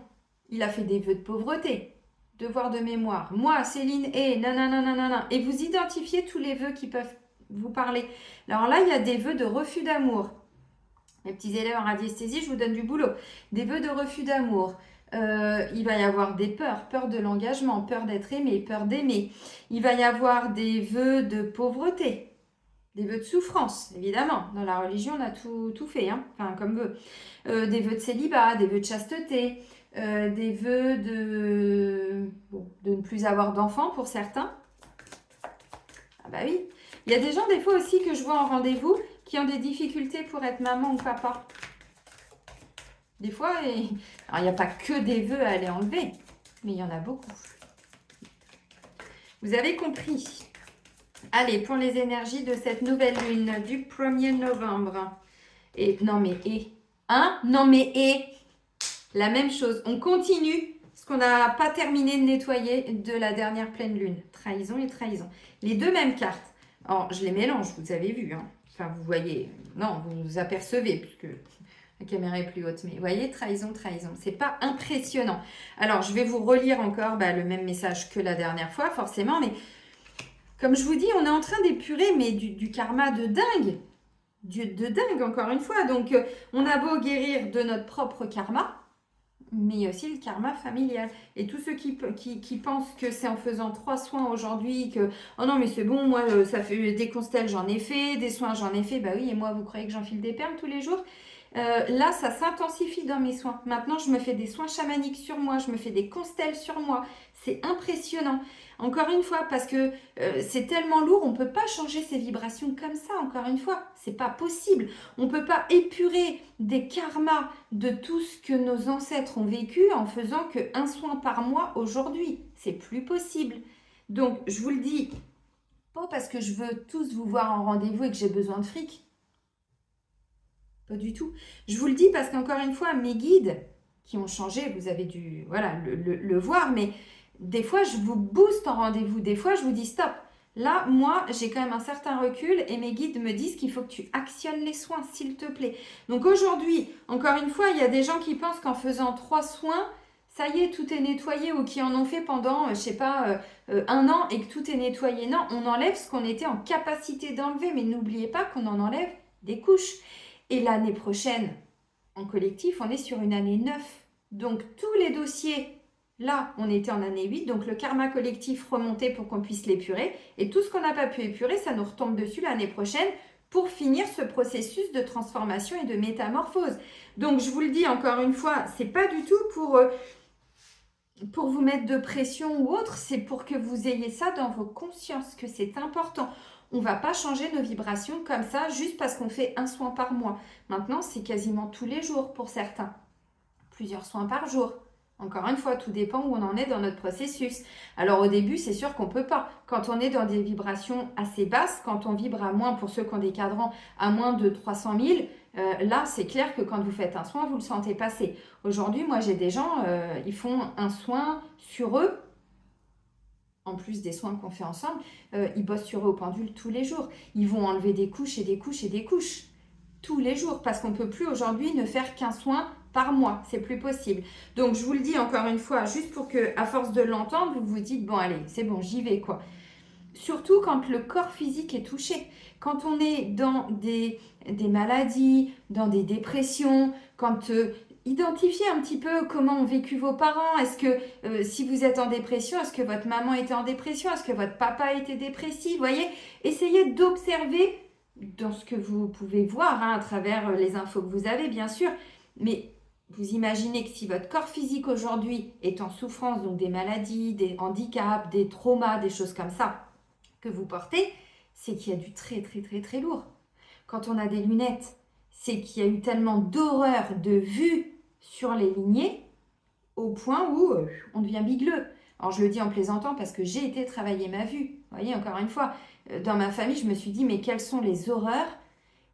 Speaker 1: il a fait des vœux de pauvreté, devoir de mémoire. Moi, Céline, nanana. Et vous identifiez tous les vœux qui peuvent vous parler. Alors là, il y a des vœux de refus d'amour. Les petits élèves en radiesthésie, je vous donne du boulot. Des vœux de refus d'amour. Il va y avoir des peurs, peur de l'engagement, peur d'être aimé, peur d'aimer. Il va y avoir des vœux de pauvreté. Des vœux de souffrance, évidemment. Dans la religion, on a tout fait, comme vœux. Des vœux de célibat, des vœux de chasteté, des vœux de ne plus avoir d'enfants pour certains. Ah bah oui. Il y a des gens, des fois aussi, que je vois en rendez-vous, qui ont des difficultés pour être maman ou papa. Des fois, alors il n'y a pas que des vœux à aller enlever, mais il y en a beaucoup. Vous avez compris ? Allez, pour les énergies de cette nouvelle lune du 1er novembre. Et la même chose. On continue ce qu'on n'a pas terminé de nettoyer de la dernière pleine lune. Trahison et trahison. Les deux mêmes cartes. Alors, je les mélange, vous avez vu. Enfin, vous voyez. Non, vous apercevez, puisque la caméra est plus haute. Mais vous voyez, trahison, trahison. C'est pas impressionnant. Alors, je vais vous relire encore le même message que la dernière fois, forcément. Mais comme je vous dis, on est en train d'épurer, mais du karma de dingue. de dingue, encore une fois. Donc, on a beau guérir de notre propre karma, mais il y a aussi le karma familial. Et tous ceux qui pensent que c'est en faisant 3 soins aujourd'hui que « Oh non, mais c'est bon, moi, ça fait des constelles, j'en ai fait, des soins, j'en ai fait. » Bah oui, et moi, vous croyez que j'enfile des perles tous les jours? Là, ça s'intensifie dans mes soins. Maintenant, je me fais des soins chamaniques sur moi, je me fais des constelles sur moi. C'est impressionnant. Encore une fois, parce que c'est tellement lourd, on ne peut pas changer ses vibrations comme ça, encore une fois. C'est pas possible. On ne peut pas épurer des karmas de tout ce que nos ancêtres ont vécu en faisant qu'un soin par mois aujourd'hui. C'est plus possible. Donc, je vous le dis, pas parce que je veux tous vous voir en rendez-vous et que j'ai besoin de fric. Pas du tout. Je vous le dis parce qu'encore une fois, mes guides qui ont changé, vous avez dû le voir, mais des fois, je vous booste en rendez-vous. Des fois, je vous dis stop. Là, moi, j'ai quand même un certain recul et mes guides me disent qu'il faut que tu actionnes les soins, s'il te plaît. Donc aujourd'hui, encore une fois, il y a des gens qui pensent qu'en faisant 3 soins, ça y est, tout est nettoyé ou qui en ont fait pendant, je sais pas, 1 an et que tout est nettoyé. Non, on enlève ce qu'on était en capacité d'enlever, mais n'oubliez pas qu'on en enlève des couches. Et l'année prochaine, en collectif, on est sur une année 9. Donc, tous les dossiers, là, on était en année 8. Donc, le karma collectif remontait pour qu'on puisse l'épurer. Et tout ce qu'on n'a pas pu épurer, ça nous retombe dessus l'année prochaine pour finir ce processus de transformation et de métamorphose. Donc, je vous le dis encore une fois, c'est pas du tout pour vous mettre de pression ou autre, c'est pour que vous ayez ça dans vos consciences, que c'est important. On ne va pas changer nos vibrations comme ça juste parce qu'on fait un soin par mois. Maintenant, c'est quasiment tous les jours pour certains. Plusieurs soins par jour. Encore une fois, tout dépend où on en est dans notre processus. Alors au début, c'est sûr qu'on ne peut pas. Quand on est dans des vibrations assez basses, quand on vibre à moins, pour ceux qui ont des cadrans, à moins de 300 000, là, c'est clair que quand vous faites un soin, vous le sentez passer. Aujourd'hui, moi, j'ai des gens, ils font un soin sur eux, en plus des soins qu'on fait ensemble, ils bossent sur eux au pendule tous les jours. Ils vont enlever des couches et des couches et des couches tous les jours parce qu'on ne peut plus aujourd'hui ne faire qu'un soin par mois. C'est plus possible. Donc, je vous le dis encore une fois, juste pour que, à force de l'entendre, vous vous dites, bon, allez, c'est bon, j'y vais, quoi. Surtout quand le corps physique est touché. Quand on est dans des maladies, dans des dépressions, quand identifiez un petit peu comment ont vécu vos parents. Est-ce que si vous êtes en dépression, est-ce que votre maman était en dépression? Est-ce que votre papa était dépressif? Vous voyez, essayez d'observer dans ce que vous pouvez voir à travers les infos que vous avez, bien sûr. Mais vous imaginez que si votre corps physique aujourd'hui est en souffrance, donc des maladies, des handicaps, des traumas, des choses comme ça que vous portez, c'est qu'il y a du très très très très lourd. Quand on a des lunettes, c'est qu'il y a eu tellement d'horreur de vue sur les lignées au point où on devient bigleux. Alors je le dis en plaisantant parce que j'ai été travailler ma vue. Vous voyez, encore une fois, dans ma famille, je me suis dit mais quelles sont les horreurs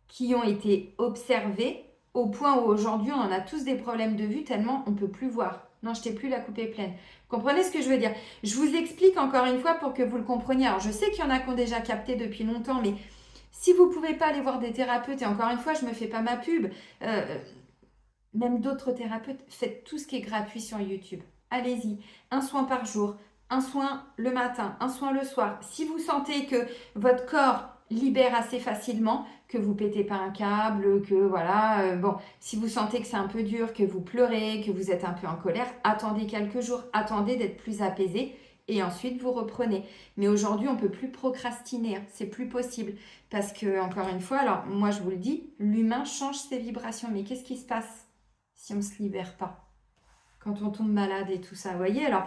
Speaker 1: qui ont été observées au point où aujourd'hui on en a tous des problèmes de vue tellement on ne peut plus voir. Non, je t'ai plus la coupée pleine. Vous comprenez ce que je veux dire? Je vous explique encore une fois pour que vous le compreniez. Alors je sais qu'il y en a qui ont déjà capté depuis longtemps, mais si vous ne pouvez pas aller voir des thérapeutes, et encore une fois, je ne me fais pas ma pub, même d'autres thérapeutes, faites tout ce qui est gratuit sur YouTube. Allez-y, un soin par jour, un soin le matin, un soin le soir. Si vous sentez que votre corps libère assez facilement, que vous pétez pas un câble, que voilà, bon, si vous sentez que c'est un peu dur, que vous pleurez, que vous êtes un peu en colère, attendez quelques jours, attendez d'être plus apaisé et ensuite vous reprenez. Mais aujourd'hui, on ne peut plus procrastiner, hein, c'est plus possible. Parce que, encore une fois, alors moi je vous le dis, l'humain change ses vibrations. Mais qu'est-ce qui se passe si on ne se libère pas? Quand on tombe malade et tout ça, vous voyez? Alors,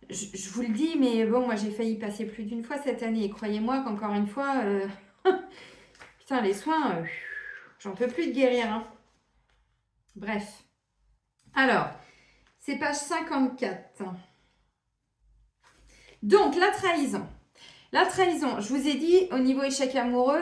Speaker 1: je vous le dis, mais bon, moi j'ai failli passer plus d'une fois cette année. Et croyez-moi qu'encore une fois, putain, les soins, j'en peux plus de guérir. Hein. Bref. Alors, c'est page 54. Donc, la trahison. La trahison, je vous ai dit, au niveau échec amoureux,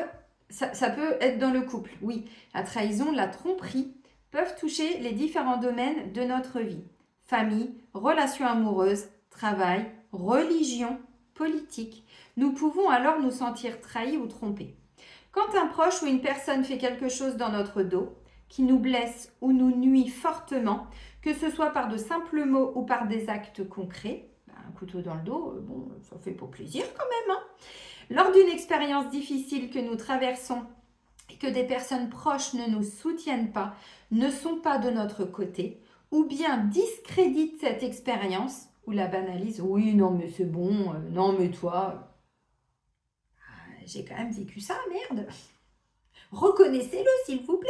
Speaker 1: ça peut être dans le couple. Oui, la trahison, la tromperie peuvent toucher les différents domaines de notre vie. Famille, relations amoureuses, travail, religion, politique. Nous pouvons alors nous sentir trahis ou trompés. Quand un proche ou une personne fait quelque chose dans notre dos, qui nous blesse ou nous nuit fortement, que ce soit par de simples mots ou par des actes concrets, un couteau dans le dos, bon, ça fait pas plaisir quand même. Hein. Lors d'une expérience difficile que nous traversons et que des personnes proches ne nous soutiennent pas, ne sont pas de notre côté, ou bien discréditent cette expérience ou la banalisent. Oui, non, mais c'est bon, non, mais toi, j'ai quand même vécu ça, merde. Reconnaissez-le, s'il vous plaît.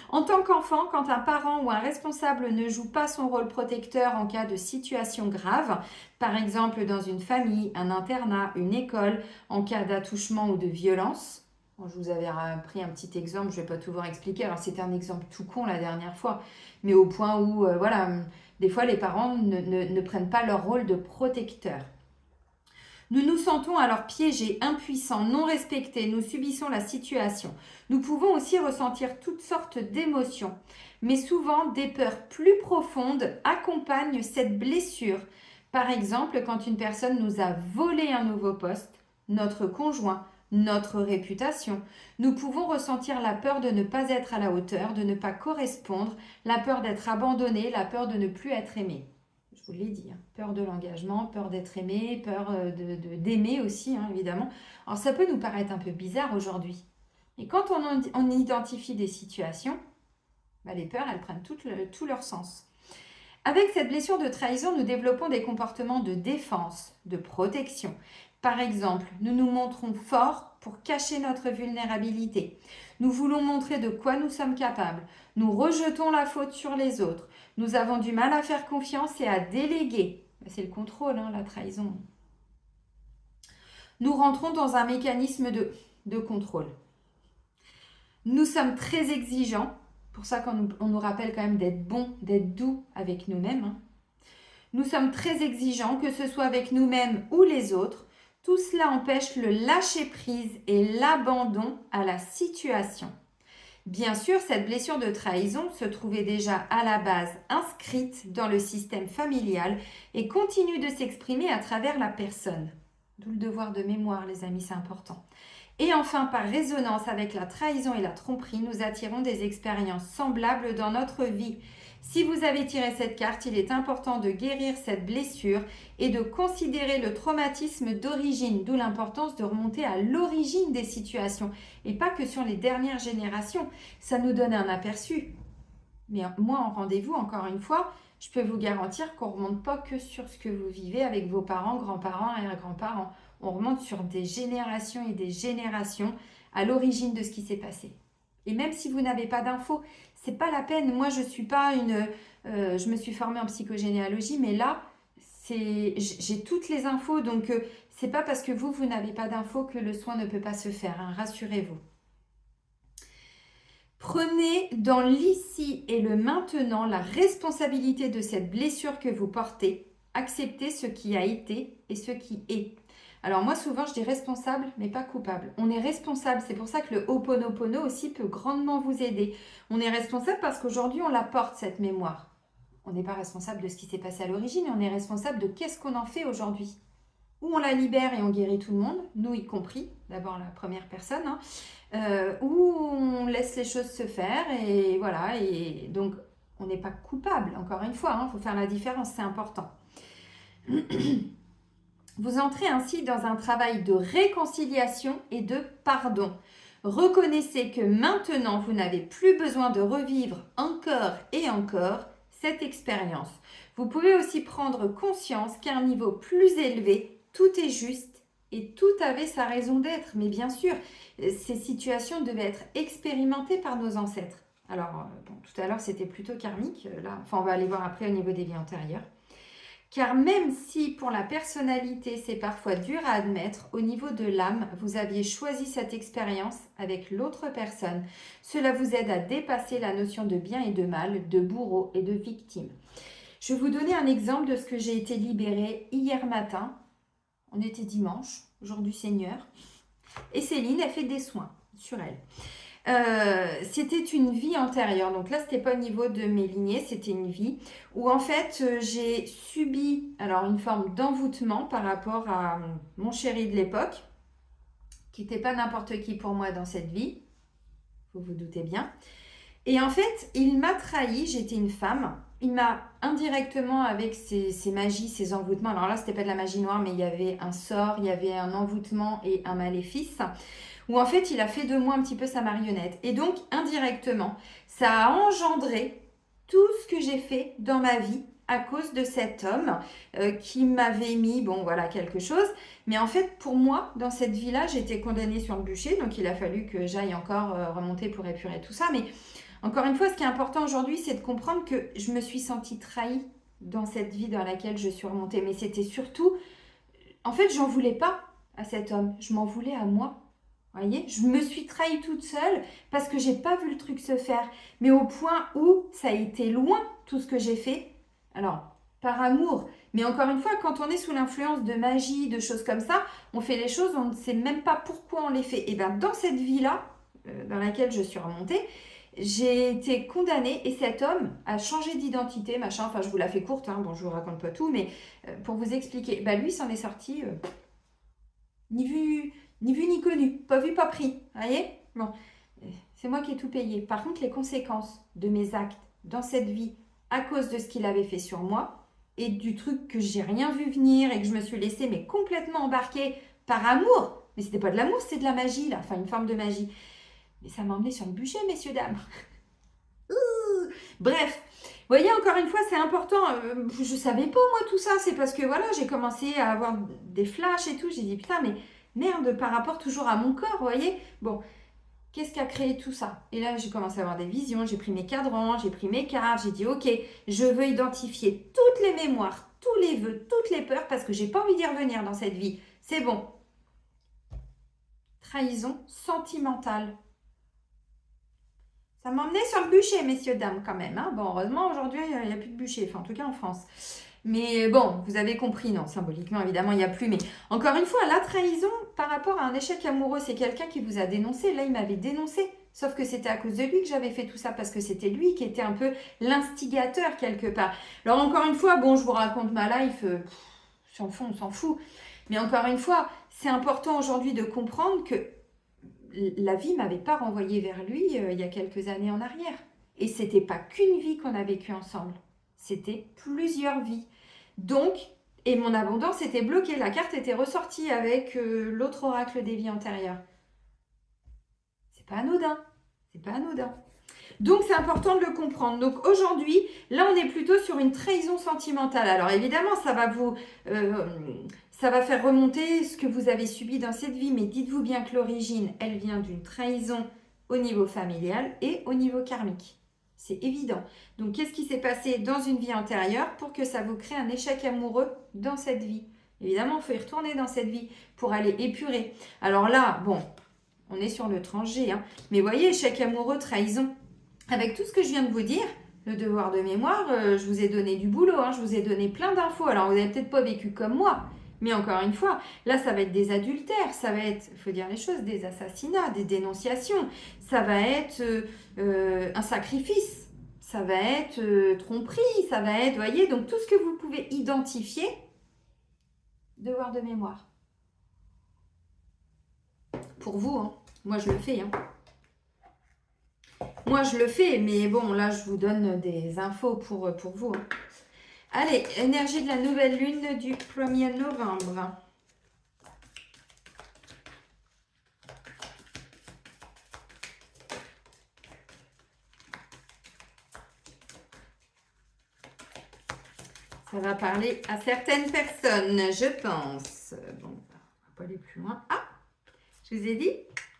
Speaker 1: En tant qu'enfant, quand un parent ou un responsable ne joue pas son rôle protecteur en cas de situation grave, par exemple dans une famille, un internat, une école, en cas d'attouchement ou de violence, bon, je vous avais pris un petit exemple, je ne vais pas tout vous expliquer, alors c'était un exemple tout con la dernière fois, mais au point où, voilà, des fois les parents ne prennent pas leur rôle de protecteur. Nous nous sentons alors piégés, impuissants, non respectés, nous subissons la situation. Nous pouvons aussi ressentir toutes sortes d'émotions, mais souvent des peurs plus profondes accompagnent cette blessure. Par exemple, quand une personne nous a volé un nouveau poste, notre conjoint, notre réputation, nous pouvons ressentir la peur de ne pas être à la hauteur, de ne pas correspondre, la peur d'être abandonné, la peur de ne plus être aimé. Je vous l'ai dit, hein. Peur de l'engagement, peur d'être aimé, peur d'aimer aussi, hein, évidemment. Alors ça peut nous paraître un peu bizarre aujourd'hui. Et quand on identifie des situations, bah, les peurs, elles prennent tout leur sens. Avec cette blessure de trahison, nous développons des comportements de défense, de protection. Par exemple, nous nous montrons forts pour cacher notre vulnérabilité. Nous voulons montrer de quoi nous sommes capables. Nous rejetons la faute sur les autres. Nous avons du mal à faire confiance et à déléguer. C'est le contrôle, hein, la trahison. Nous rentrons dans un mécanisme de contrôle. Nous sommes très exigeants. Pour ça qu'on nous rappelle quand même d'être bons, d'être doux avec nous-mêmes. Hein. Nous sommes très exigeants, que ce soit avec nous-mêmes ou les autres. Tout cela empêche le lâcher-prise et l'abandon à la situation. Bien sûr, cette blessure de trahison se trouvait déjà à la base inscrite dans le système familial et continue de s'exprimer à travers la personne. D'où le devoir de mémoire, les amis, c'est important. Et enfin, par résonance avec la trahison et la tromperie, nous attirons des expériences semblables dans notre vie. Si vous avez tiré cette carte, il est important de guérir cette blessure et de considérer le traumatisme d'origine, d'où l'importance de remonter à l'origine des situations et pas que sur les dernières générations. Ça nous donne un aperçu. Mais moi, en rendez-vous, encore une fois, je peux vous garantir qu'on ne remonte pas que sur ce que vous vivez avec vos parents, grands-parents, arrière-grands-parents. On remonte sur des générations et des générations à l'origine de ce qui s'est passé. Et même si vous n'avez pas d'infos, c'est pas la peine. Moi, je suis pas je me suis formée en psychogénéalogie, mais là, j'ai toutes les infos. Donc, c'est pas parce que vous n'avez pas d'infos que le soin ne peut pas se faire. Hein, rassurez-vous. Prenez dans l'ici et le maintenant la responsabilité de cette blessure que vous portez. Acceptez ce qui a été et ce qui est. Alors moi souvent je dis responsable mais pas coupable. On est responsable, c'est pour ça que le Ho'oponopono aussi peut grandement vous aider. On est responsable parce qu'aujourd'hui on la porte cette mémoire. On n'est pas responsable de ce qui s'est passé à l'origine, on est responsable de qu'est-ce qu'on en fait aujourd'hui. Ou on la libère et on guérit tout le monde, nous y compris, d'abord la première personne, hein, ou on laisse les choses se faire et voilà, et donc on n'est pas coupable, encore une fois, il faut faire la différence, c'est important. Vous entrez ainsi dans un travail de réconciliation et de pardon. Reconnaissez que maintenant, vous n'avez plus besoin de revivre encore et encore cette expérience. Vous pouvez aussi prendre conscience qu'à un niveau plus élevé, tout est juste et tout avait sa raison d'être. Mais bien sûr, ces situations devaient être expérimentées par nos ancêtres. Alors, bon, tout à l'heure, c'était plutôt karmique. Là, on va aller voir après au niveau des vies antérieures. Car même si pour la personnalité c'est parfois dur à admettre, au niveau de l'âme, vous aviez choisi cette expérience avec l'autre personne. Cela vous aide à dépasser la notion de bien et de mal, de bourreau et de victime. Je vais vous donner un exemple de ce que j'ai été libérée hier matin. On était dimanche, jour du Seigneur. Et Céline a fait des soins sur elle. C'était une vie antérieure, donc là c'était pas au niveau de mes lignées, c'était une vie où en fait j'ai subi alors une forme d'envoûtement par rapport à mon chéri de l'époque qui n'était pas n'importe qui pour moi dans cette vie, vous vous doutez bien, et en fait il m'a trahi, j'étais une femme, il m'a indirectement avec ses magies, ses envoûtements, alors là c'était pas de la magie noire mais il y avait un sort, il y avait un envoûtement et un maléfice où en fait, il a fait de moi un petit peu sa marionnette. Et donc, indirectement, ça a engendré tout ce que j'ai fait dans ma vie à cause de cet homme qui m'avait mis, bon voilà, quelque chose. Mais en fait, pour moi, dans cette vie-là, j'étais condamnée sur le bûcher, donc il a fallu que j'aille encore remonter pour épurer tout ça. Mais encore une fois, ce qui est important aujourd'hui, c'est de comprendre que je me suis sentie trahie dans cette vie dans laquelle je suis remontée. Mais c'était surtout, en fait, j'en voulais pas à cet homme, je m'en voulais à moi. Vous voyez, je me suis trahie toute seule parce que j'ai pas vu le truc se faire. Mais au point où ça a été loin tout ce que j'ai fait. Alors, par amour. Mais encore une fois, quand on est sous l'influence de magie, de choses comme ça, on fait les choses, on ne sait même pas pourquoi on les fait. Et bien, dans cette vie-là, dans laquelle je suis remontée, j'ai été condamnée et cet homme a changé d'identité, machin. Enfin, je vous la fais courte, hein. Bon, je vous raconte pas tout, mais pour vous expliquer, bah, lui s'en est sorti ni vu ni connu, pas vu, pas pris. Vous voyez? Bon, c'est moi qui ai tout payé. Par contre, les conséquences de mes actes dans cette vie à cause de ce qu'il avait fait sur moi et du truc que j'ai rien vu venir et que je me suis laissée mais complètement embarquer par amour. Mais c'était pas de l'amour, c'était de la magie là, enfin une forme de magie. Mais ça m'a emmené sur le bûcher, messieurs, dames. Bref, vous voyez, encore une fois, c'est important. Je savais pas, moi, tout ça. C'est parce que, voilà, j'ai commencé à avoir des flashs et tout. J'ai dit, putain, mais merde, par rapport toujours à mon corps, vous voyez. Bon, qu'est-ce qui a créé tout ça? Et là, j'ai commencé à avoir des visions. J'ai pris mes cadrans, j'ai pris mes cartes. J'ai dit, ok, je veux identifier toutes les mémoires, tous les vœux, toutes les peurs, parce que j'ai pas envie d'y revenir dans cette vie. C'est bon. Trahison sentimentale. Ça m'a emmené sur le bûcher, messieurs, dames, quand même. Hein. Bon, heureusement, aujourd'hui, il n'y a plus de bûcher. Enfin, en tout cas, en France. Mais bon, vous avez compris. Non, symboliquement, évidemment, il n'y a plus. Mais encore une fois, la trahison, par rapport à un échec amoureux, c'est quelqu'un qui vous a dénoncé. Là, il m'avait dénoncé. Sauf que c'était à cause de lui que j'avais fait tout ça. Parce que c'était lui qui était un peu l'instigateur, quelque part. Alors, encore une fois, bon, je vous raconte ma life. On s'en fout. Mais encore une fois, c'est important aujourd'hui de comprendre que la vie ne m'avait pas renvoyé vers lui il y a quelques années en arrière. Et c'était pas qu'une vie qu'on a vécue ensemble, c'était plusieurs vies. Donc, et mon abondance était bloquée, la carte était ressortie avec l'autre oracle des vies antérieures. C'est pas anodin, c'est pas anodin. Donc, c'est important de le comprendre. Donc, aujourd'hui, là, on est plutôt sur une trahison sentimentale. Alors, évidemment, ça va faire remonter ce que vous avez subi dans cette vie. Mais dites-vous bien que l'origine, elle vient d'une trahison au niveau familial et au niveau karmique. C'est évident. Donc, qu'est-ce qui s'est passé dans une vie antérieure pour que ça vous crée un échec amoureux dans cette vie? Évidemment, il faut y retourner dans cette vie pour aller épurer. Alors là, bon, on est sur le tranche G. Hein. Mais voyez, échec amoureux, trahison. Avec tout ce que je viens de vous dire, le devoir de mémoire, je vous ai donné du boulot, hein, je vous ai donné plein d'infos. Alors, vous n'avez peut-être pas vécu comme moi, mais encore une fois, là, ça va être des adultères, ça va être, il faut dire les choses, des assassinats, des dénonciations, ça va être un sacrifice, ça va être tromperie, ça va être, vous voyez, donc tout ce que vous pouvez identifier, devoir de mémoire. Pour vous, hein. Moi, je le fais, hein. Moi, je le fais, mais bon, là, je vous donne des infos pour vous. Hein. Allez, énergie de la nouvelle lune du 1er novembre. Ça va parler à certaines personnes, je pense. Bon, on va pas aller plus loin. Ah, je vous ai dit,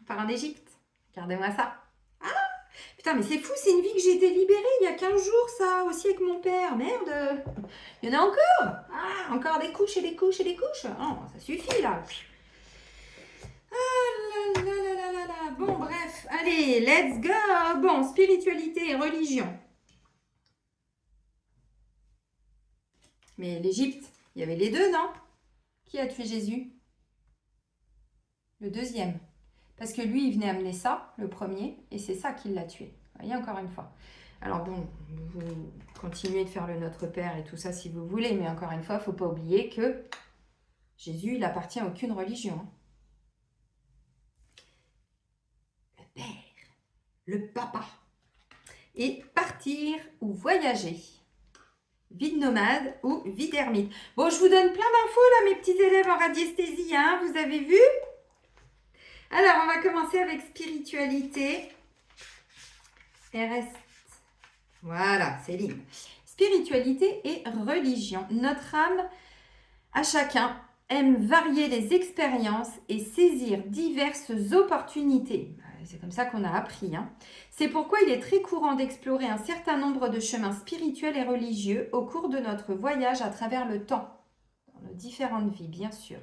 Speaker 1: on part en Égypte. Regardez-moi ça. Putain, mais c'est fou, c'est une vie que j'ai été libérée il y a 15 jours, ça, aussi avec mon père. Merde. Il y en a encore. Ah, encore des couches et des couches et des couches. Non, ça suffit, là. Ah là là là là là là. Bon, bref. Allez, let's go. Bon, spiritualité et religion. Mais l'Égypte, il y avait les deux, non? Qui a tué Jésus? Le deuxième. Parce que lui, il venait amener ça, le premier, et c'est ça qui l'a tué. Vous voyez, encore une fois. Alors bon, vous continuez de faire le Notre Père et tout ça si vous voulez, mais encore une fois, il ne faut pas oublier que Jésus, il appartient à aucune religion. Le Père, le Papa. Et partir ou voyager. Vie de nomade ou vie d'ermite. Bon, je vous donne plein d'infos là, mes petits élèves en radiesthésie, hein, vous avez vu? Alors, on va commencer avec spiritualité. RS. Voilà, Céline. Spiritualité et religion. Notre âme, à chacun, aime varier les expériences et saisir diverses opportunités. C'est comme ça qu'on a appris. C'est pourquoi il est très courant d'explorer un certain nombre de chemins spirituels et religieux au cours de notre voyage à travers le temps. Dans nos différentes vies, bien sûr.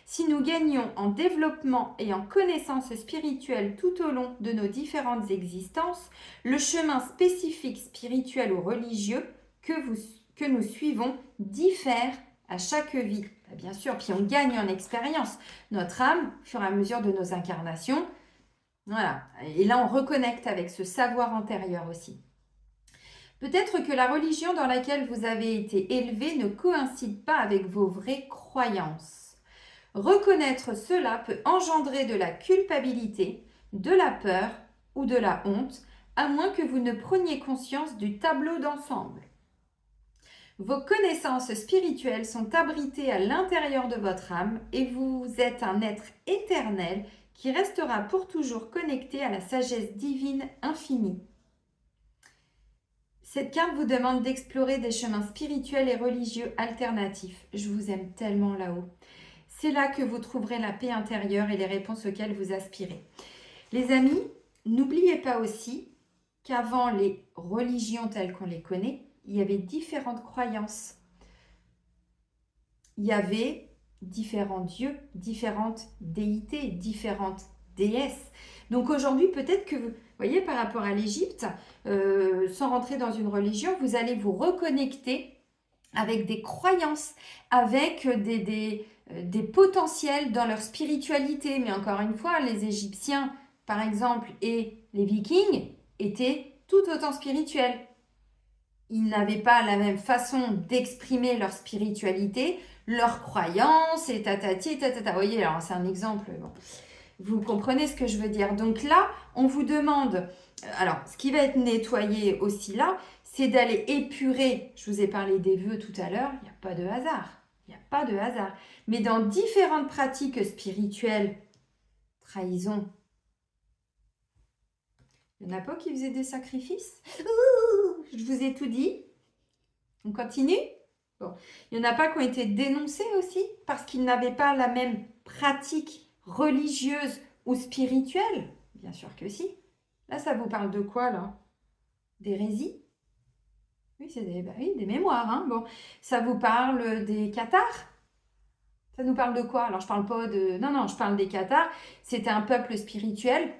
Speaker 1: Si nous gagnons en développement et en connaissance spirituelle tout au long de nos différentes existences, le chemin spécifique spirituel ou religieux que nous suivons diffère à chaque vie. Bien sûr, puis on gagne en expérience. Notre âme, au fur et à mesure de nos incarnations, voilà. Et là, on reconnecte avec ce savoir antérieur aussi. Peut-être que la religion dans laquelle vous avez été élevé ne coïncide pas avec vos vraies croyances. Reconnaître cela peut engendrer de la culpabilité, de la peur ou de la honte, à moins que vous ne preniez conscience du tableau d'ensemble. Vos connaissances spirituelles sont abritées à l'intérieur de votre âme et vous êtes un être éternel qui restera pour toujours connecté à la sagesse divine infinie. Cette carte vous demande d'explorer des chemins spirituels et religieux alternatifs. Je vous aime tellement là-haut. C'est là que vous trouverez la paix intérieure et les réponses auxquelles vous aspirez. Les amis, n'oubliez pas aussi qu'avant les religions telles qu'on les connaît, il y avait différentes croyances. Il y avait différents dieux, différentes déités, différentes déesses. Donc aujourd'hui, peut-être que vous voyez, par rapport à l'Égypte, sans rentrer dans une religion, vous allez vous reconnecter avec des croyances, avec des potentiels dans leur spiritualité. Mais encore une fois, les Égyptiens, par exemple, et les Vikings étaient tout autant spirituels. Ils n'avaient pas la même façon d'exprimer leur spiritualité, leurs croyances, et tatati, tatata. Vous voyez, alors c'est un exemple. Bon. Vous comprenez ce que je veux dire. Donc là, on vous demande, alors ce qui va être nettoyé aussi là, c'est d'aller épurer, je vous ai parlé des vœux tout à l'heure, il n'y a pas de hasard. Il n'y a pas de hasard. Mais dans différentes pratiques spirituelles, trahison, il n'y en a pas qui faisaient des sacrifices? Ouh, je vous ai tout dit. On continue? Bon. Il n'y en a pas qui ont été dénoncés aussi parce qu'ils n'avaient pas la même pratique religieuse ou spirituelle? Bien sûr que si. Là, ça vous parle de quoi, là? D'hérésie? Oui, c'est des mémoires. Hein. Bon. Ça vous parle des cathares? Ça nous parle de quoi? Alors, je parle pas de... Non, je parle des cathares. C'était un peuple spirituel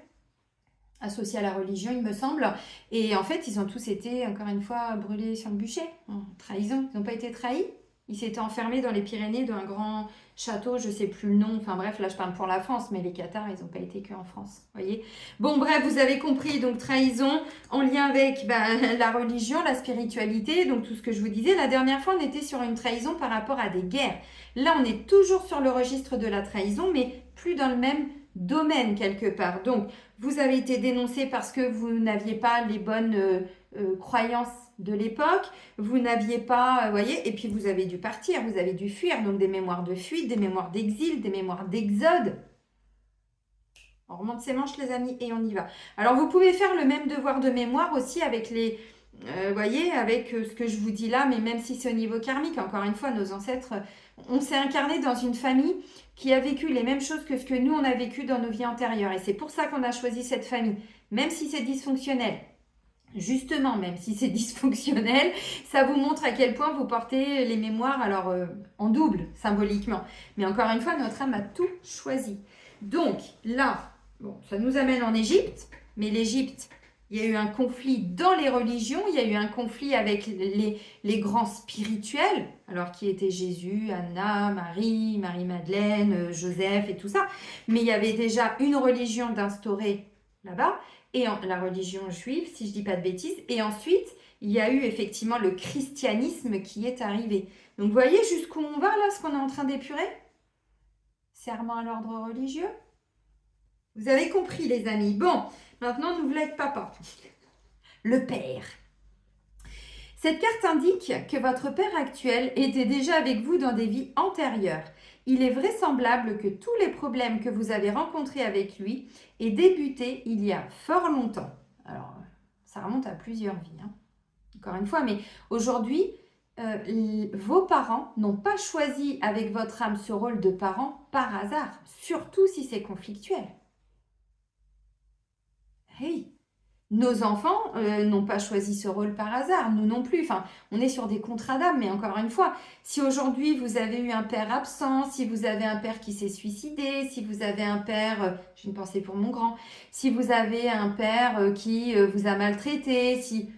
Speaker 1: associé à la religion, il me semble. Et en fait, ils ont tous été, encore une fois, brûlés sur le bûcher. En trahison. Ils n'ont pas été trahis. Ils s'étaient enfermés dans les Pyrénées d'un grand château, je ne sais plus le nom. Enfin bref, là, je parle pour la France, mais les cathares, ils n'ont pas été qu'en France. Voyez. Bon, bref, vous avez compris. Donc, trahison en lien avec la religion, la spiritualité. Donc, tout ce que je vous disais. La dernière fois, on était sur une trahison par rapport à des guerres. Là, on est toujours sur le registre de la trahison, mais plus dans le même domaine quelque part. Donc, vous avez été dénoncé parce que vous n'aviez pas les bonnes croyances de l'époque, vous n'aviez pas, voyez, et puis vous avez dû partir, vous avez dû fuir, donc des mémoires de fuite, des mémoires d'exil, des mémoires d'exode. On remonte ses manches les amis et on y va. Alors vous pouvez faire le même devoir de mémoire aussi avec les, voyez, avec ce que je vous dis là, mais même si c'est au niveau karmique, encore une fois, nos ancêtres, on s'est incarné dans une famille qui a vécu les mêmes choses que ce que nous, on a vécu dans nos vies antérieures. Et c'est pour ça qu'on a choisi cette famille, même si c'est dysfonctionnel. Justement, même si c'est dysfonctionnel, ça vous montre à quel point vous portez les mémoires, alors en double, symboliquement. Mais encore une fois, notre âme a tout choisi. Donc là, bon, ça nous amène en Égypte, mais l'Égypte, il y a eu un conflit dans les religions, il y a eu un conflit avec les grands spirituels, alors qui étaient Jésus, Anna, Marie, Marie-Madeleine, Joseph et tout ça. Mais il y avait déjà une religion d'instaurer là-bas, et la religion juive, si je ne dis pas de bêtises. Et ensuite, il y a eu effectivement le christianisme qui est arrivé. Donc, vous voyez jusqu'où on va là, ce qu'on est en train d'épurer? Serment à l'ordre religieux. Vous avez compris, les amis. Bon, maintenant, nous voulons être papa. Le père. Cette carte indique que votre père actuel était déjà avec vous dans des vies antérieures, Il est vraisemblable que tous les problèmes que vous avez rencontrés avec lui aient débuté il y a fort longtemps. Alors, ça remonte à plusieurs vies, hein. Encore une fois, mais aujourd'hui, vos parents n'ont pas choisi avec votre âme ce rôle de parent par hasard, surtout si c'est conflictuel. Hey, nos enfants n'ont pas choisi ce rôle par hasard, nous non plus. Enfin, on est sur des contrats d'âme, mais encore une fois, si aujourd'hui vous avez eu un père absent, si vous avez un père qui s'est suicidé, si vous avez un père, j'ai une pensée pour mon grand, si vous avez un père qui vous a maltraité, si...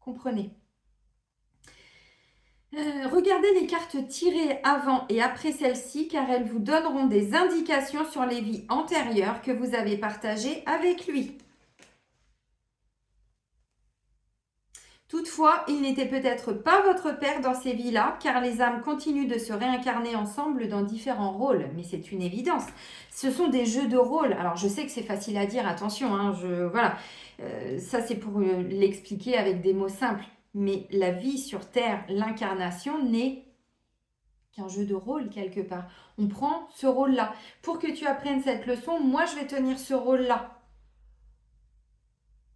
Speaker 1: Comprenez. Regardez les cartes tirées avant et après celle-ci car elles vous donneront des indications sur les vies antérieures que vous avez partagées avec lui. Toutefois, il n'était peut-être pas votre père dans ces vies-là, car les âmes continuent de se réincarner ensemble dans différents rôles. Mais c'est une évidence. Ce sont des jeux de rôle. Alors, je sais que c'est facile à dire, attention, hein, voilà. Ça, c'est pour l'expliquer avec des mots simples. Mais la vie sur Terre, l'incarnation, n'est qu'un jeu de rôle quelque part. On prend ce rôle-là. Pour que tu apprennes cette leçon, moi, je vais tenir ce rôle-là.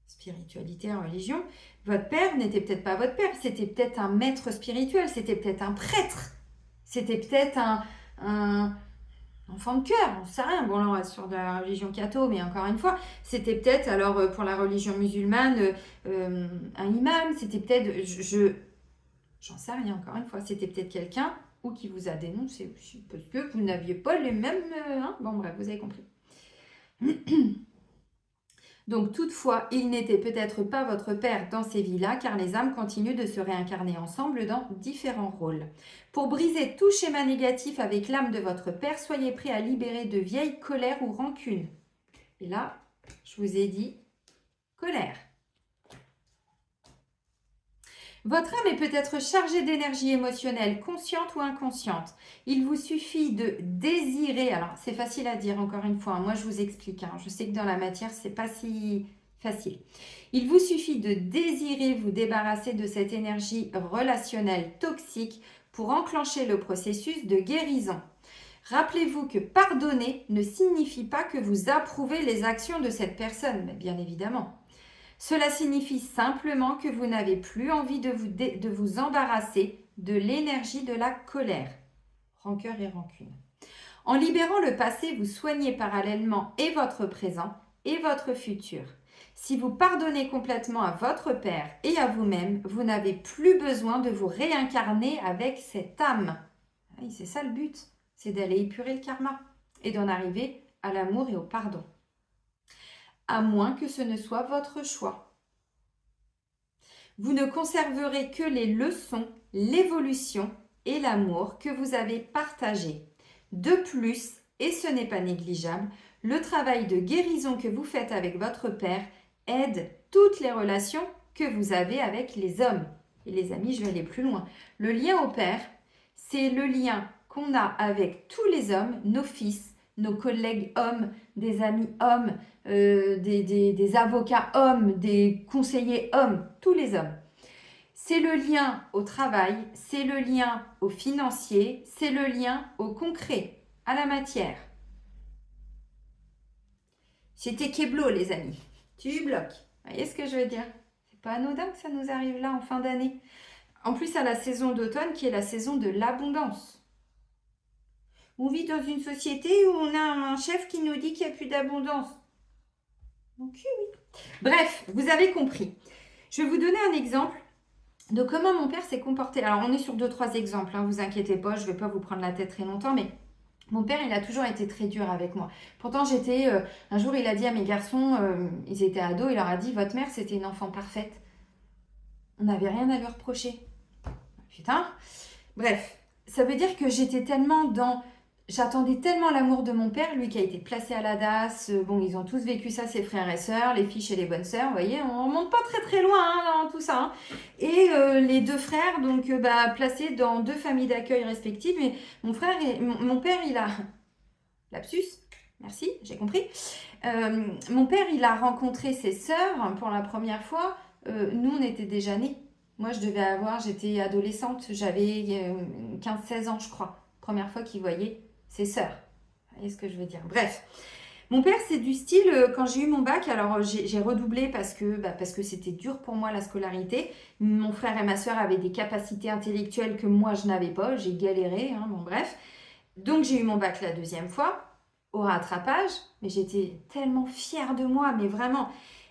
Speaker 1: Spiritualité, religion. Votre père n'était peut-être pas votre père, c'était peut-être un maître spirituel, c'était peut-être un prêtre, c'était peut-être un enfant de cœur, on ne sait rien. Bon, là, on reste sur de la religion catho, mais encore une fois, c'était peut-être, alors pour la religion musulmane, un imam, c'était peut-être, j'en sais rien, encore une fois, c'était peut-être quelqu'un ou qui vous a dénoncé aussi, parce que vous n'aviez pas les mêmes... Bon, bref, vous avez compris. Donc toutefois, il n'était peut-être pas votre père dans ces vies-là, car les âmes continuent de se réincarner ensemble dans différents rôles. Pour briser tout schéma négatif avec l'âme de votre père, soyez prêts à libérer de vieilles colères ou rancunes. Et là, je vous ai dit colère. Votre âme est peut-être chargée d'énergie émotionnelle, consciente ou inconsciente. Il vous suffit de désirer, alors c'est facile à dire encore une fois, moi je vous explique, hein, je sais que dans la matière c'est pas si facile. Il vous suffit de désirer vous débarrasser de cette énergie relationnelle toxique pour enclencher le processus de guérison. Rappelez-vous que pardonner ne signifie pas que vous approuvez les actions de cette personne, mais bien évidemment. Cela signifie simplement que vous n'avez plus envie de vous embarrasser de l'énergie de la colère, rancœur et rancune. En libérant le passé, vous soignez parallèlement et votre présent et votre futur. Si vous pardonnez complètement à votre père et à vous-même, vous n'avez plus besoin de vous réincarner avec cette âme. C'est ça le but, c'est d'aller épurer le karma et d'en arriver à l'amour et au pardon. À moins que ce ne soit votre choix. Vous ne conserverez que les leçons, l'évolution et l'amour que vous avez partagés. De plus, et ce n'est pas négligeable, le travail de guérison que vous faites avec votre père aide toutes les relations que vous avez avec les hommes. Et les amis, je vais aller plus loin. Le lien au père, c'est le lien qu'on a avec tous les hommes, nos fils, nos collègues hommes, des amis hommes, des avocats hommes, des conseillers hommes, tous les hommes. C'est le lien au travail, c'est le lien au financier, c'est le lien au concret, à la matière. C'était Keblo, les amis. Tu bloques. Vous voyez ce que je veux dire? C'est pas anodin que ça nous arrive là en fin d'année. En plus, à la saison d'automne qui est la saison de l'abondance. On vit dans une société où on a un chef qui nous dit qu'il n'y a plus d'abondance. Donc oui. Bref, vous avez compris. Je vais vous donner un exemple de comment mon père s'est comporté. Alors, on est sur 2-3 exemples, hein, vous inquiétez pas, je ne vais pas vous prendre la tête très longtemps, mais mon père, il a toujours été très dur avec moi. Pourtant, un jour, il a dit à mes garçons, ils étaient ados, il leur a dit, votre mère, c'était une enfant parfaite. On n'avait rien à lui reprocher. Putain. Bref, ça veut dire que j'attendais tellement l'amour de mon père, lui qui a été placé à la DAS. Bon, ils ont tous vécu ça, ses frères et sœurs, les filles chez les bonnes sœurs. Vous voyez, on remonte pas très très loin dans tout ça. Hein. Et les deux frères, donc placés dans 2 familles d'accueil respectives. Et mon père, il a... Lapsus, merci, j'ai compris. Mon père, il a rencontré ses sœurs pour la première fois. Nous, on était déjà nés. Moi, j'étais adolescente, j'avais 15-16 ans, je crois. Première fois qu'il voyait ses sœurs. Vous voyez ce que je veux dire? Bref. Mon père, c'est du style, quand j'ai eu mon bac, alors j'ai redoublé parce que c'était dur pour moi la scolarité. Mon frère et ma soeur avaient des capacités intellectuelles que moi je n'avais pas. J'ai galéré, hein, bon bref. Donc j'ai eu mon bac la deuxième fois, au rattrapage, mais j'étais tellement fière de moi, mais vraiment.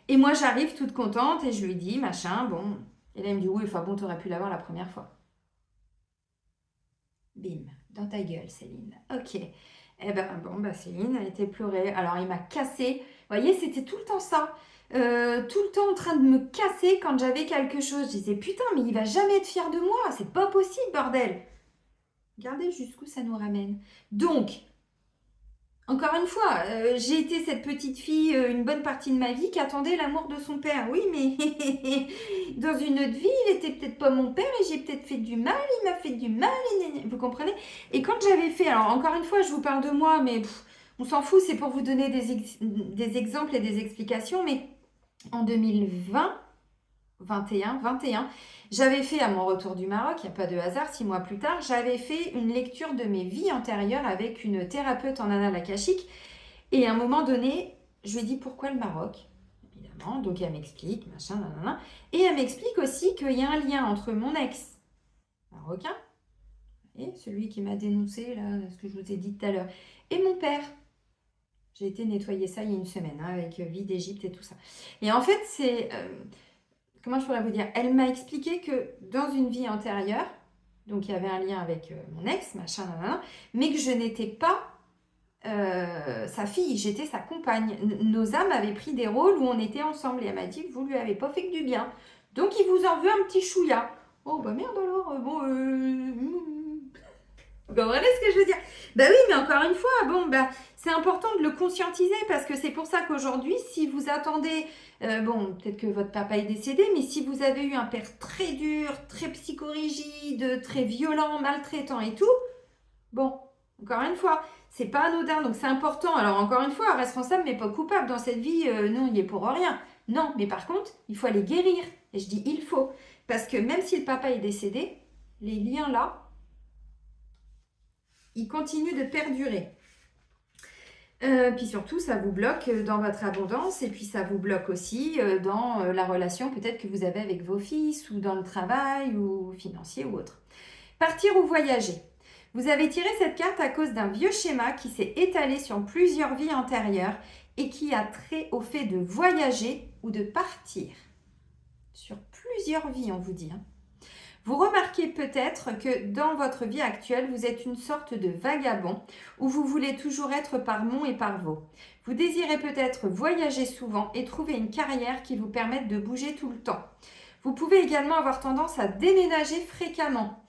Speaker 1: Et moi j'arrive toute contente et je lui dis, machin, bon. Et là il me dit, oui, enfin bon, t'aurais pu l'avoir la première fois. Bim, dans ta gueule, Céline. Ok. Eh ben, bon, bah, Céline a été pleurer. Alors, il m'a cassé. Vous voyez, c'était tout le temps ça. Tout le temps en train de me casser quand j'avais quelque chose. Je disais, putain, mais il va jamais être fier de moi. C'est pas possible, bordel. Regardez jusqu'où ça nous ramène. Donc, encore une fois, j'ai été cette petite fille une bonne partie de ma vie qui attendait l'amour de son père. Oui, mais dans une autre vie, il était peut-être pas mon père et j'ai peut-être fait du mal, il m'a fait du mal, vous comprenez? Et quand j'avais fait, alors encore une fois, je vous parle de moi, mais on s'en fout, c'est pour vous donner des exemples et des explications, mais en 2020, 21, j'avais fait à mon retour du Maroc, il n'y a pas de hasard, 6 mois plus tard, j'avais fait une lecture de mes vies antérieures avec une thérapeute en annales akashique. Et à un moment donné, je lui ai dit pourquoi le Maroc, évidemment. Donc elle m'explique, machin, nanana. Et elle m'explique aussi qu'il y a un lien entre mon ex marocain, et celui qui m'a dénoncé, là, ce que je vous ai dit tout à l'heure, et mon père. J'ai été nettoyer ça il y a une semaine, hein, avec vie d'Égypte et tout ça. Et en fait, c'est... comment je pourrais vous dire? Elle m'a expliqué que dans une vie antérieure, donc il y avait un lien avec mon ex, machin, nanana, mais que je n'étais pas sa fille, j'étais sa compagne. Nos âmes avaient pris des rôles où on était ensemble et elle m'a dit que vous lui avez pas fait que du bien. Donc il vous en veut un petit chouïa. Oh bah merde alors, bon... Vous comprenez ce que je veux dire? Bah oui, mais encore une fois, bon, bah, c'est important de le conscientiser parce que c'est pour ça qu'aujourd'hui, si vous attendez, bon, peut-être que votre papa est décédé, mais si vous avez eu un père très dur, très psychorigide, très violent, maltraitant et tout, bon, encore une fois, c'est pas anodin, donc c'est important. Alors encore une fois, responsable mais pas coupable dans cette vie, non, il est pour rien. Non, mais par contre, il faut aller guérir. Et je dis il faut, parce que même si le papa est décédé, les liens là, ils continuent de perdurer. Puis surtout, ça vous bloque dans votre abondance et puis ça vous bloque aussi dans la relation peut-être que vous avez avec vos fils ou dans le travail ou financier ou autre. Partir ou voyager. Vous avez tiré cette carte à cause d'un vieux schéma qui s'est étalé sur plusieurs vies antérieures et qui a trait au fait de voyager ou de partir. Sur plusieurs vies, on vous dit. Hein. Vous remarquez peut-être que dans votre vie actuelle, vous êtes une sorte de vagabond où vous voulez toujours être par Mont et par Vaux. Vous désirez peut-être voyager souvent et trouver une carrière qui vous permette de bouger tout le temps. Vous pouvez également avoir tendance à déménager fréquemment.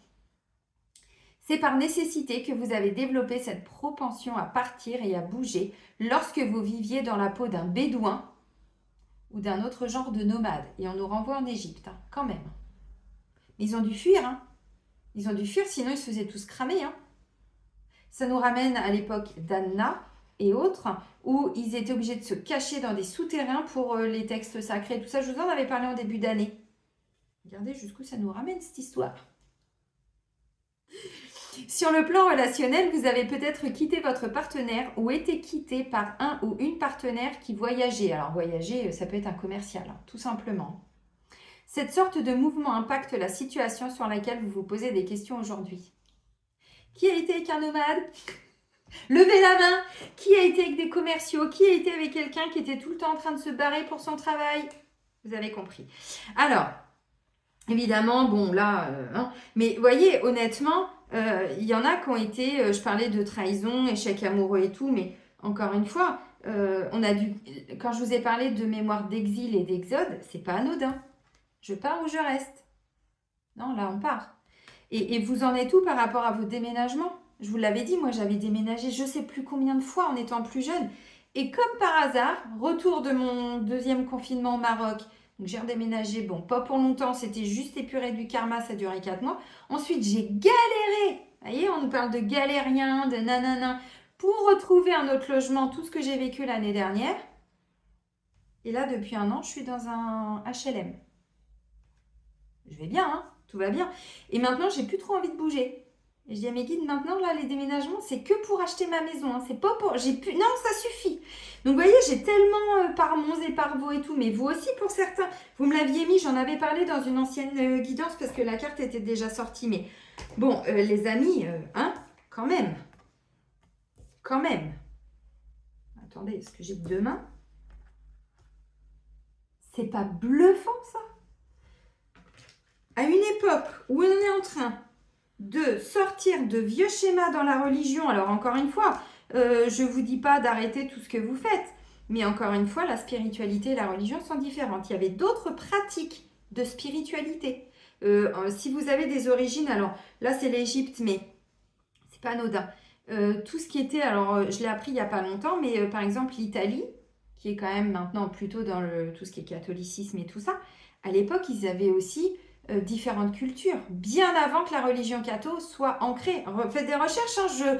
Speaker 1: C'est par nécessité que vous avez développé cette propension à partir et à bouger lorsque vous viviez dans la peau d'un bédouin ou d'un autre genre de nomade. Et on nous renvoie en Égypte, hein, quand même. Mais ils ont dû fuir, hein. Ils ont dû fuir, sinon ils se faisaient tous cramer, hein. Ça nous ramène à l'époque d'Anna et autres, où ils étaient obligés de se cacher dans des souterrains pour les textes sacrés. Tout ça, je vous en avais parlé en début d'année. Regardez jusqu'où ça nous ramène, cette histoire. Sur le plan relationnel, vous avez peut-être quitté votre partenaire ou été quitté par un ou une partenaire qui voyageait. Alors voyager, ça peut être un commercial, hein, tout simplement. Cette sorte de mouvement impacte la situation sur laquelle vous vous posez des questions aujourd'hui. Qui a été avec un nomade? Levez la main. Qui a été avec des commerciaux? Qui a été avec quelqu'un qui était tout le temps en train de se barrer pour son travail? Vous avez compris. Alors, évidemment, bon là, hein, mais voyez, honnêtement, il y en a qui ont été, je parlais de trahison, échec amoureux et tout, mais encore une fois, on a dû, quand je vous ai parlé de mémoire d'exil et d'exode, c'est pas anodin. Je pars ou je reste? Non, là on part. Et vous en êtes où par rapport à vos déménagements? Je vous l'avais dit, moi j'avais déménagé je sais plus combien de fois en étant plus jeune. Et comme par hasard, retour de mon deuxième confinement au Maroc. Donc j'ai redéménagé, bon, pas pour longtemps, c'était juste épuré du karma, ça a duré 4 mois. Ensuite, j'ai galéré. Vous voyez, on nous parle de galérien, de nanana, pour retrouver un autre logement, tout ce que j'ai vécu l'année dernière. Et là, depuis un an, je suis dans un HLM. Je vais bien, hein, tout va bien. Et maintenant, j'ai plus trop envie de bouger. Et je dis à mes guides, maintenant, là, les déménagements, c'est que pour acheter ma maison. Hein. C'est pas pour... J'ai plus... Non, ça suffit. Donc, vous voyez, j'ai tellement par Mons et par Vaux et tout, mais vous aussi, pour certains. Vous me l'aviez mis, j'en avais parlé dans une ancienne guidance parce que la carte était déjà sortie. Mais bon, les amis, hein, quand même. Quand même. Attendez, est-ce que j'ai deux mains? C'est pas bluffant, ça? À une époque où on est en train de sortir de vieux schémas dans la religion, alors encore une fois, je ne vous dis pas d'arrêter tout ce que vous faites, mais encore une fois, la spiritualité et la religion sont différentes. Il y avait d'autres pratiques de spiritualité. Si vous avez des origines, alors là c'est l'Égypte, mais c'est pas anodin. Tout ce qui était, alors je l'ai appris il n'y a pas longtemps, mais par exemple l'Italie, qui est quand même maintenant plutôt dans tout ce qui est catholicisme et tout ça, à l'époque ils avaient aussi différentes cultures, bien avant que la religion catho soit ancrée. Faites des recherches, hein,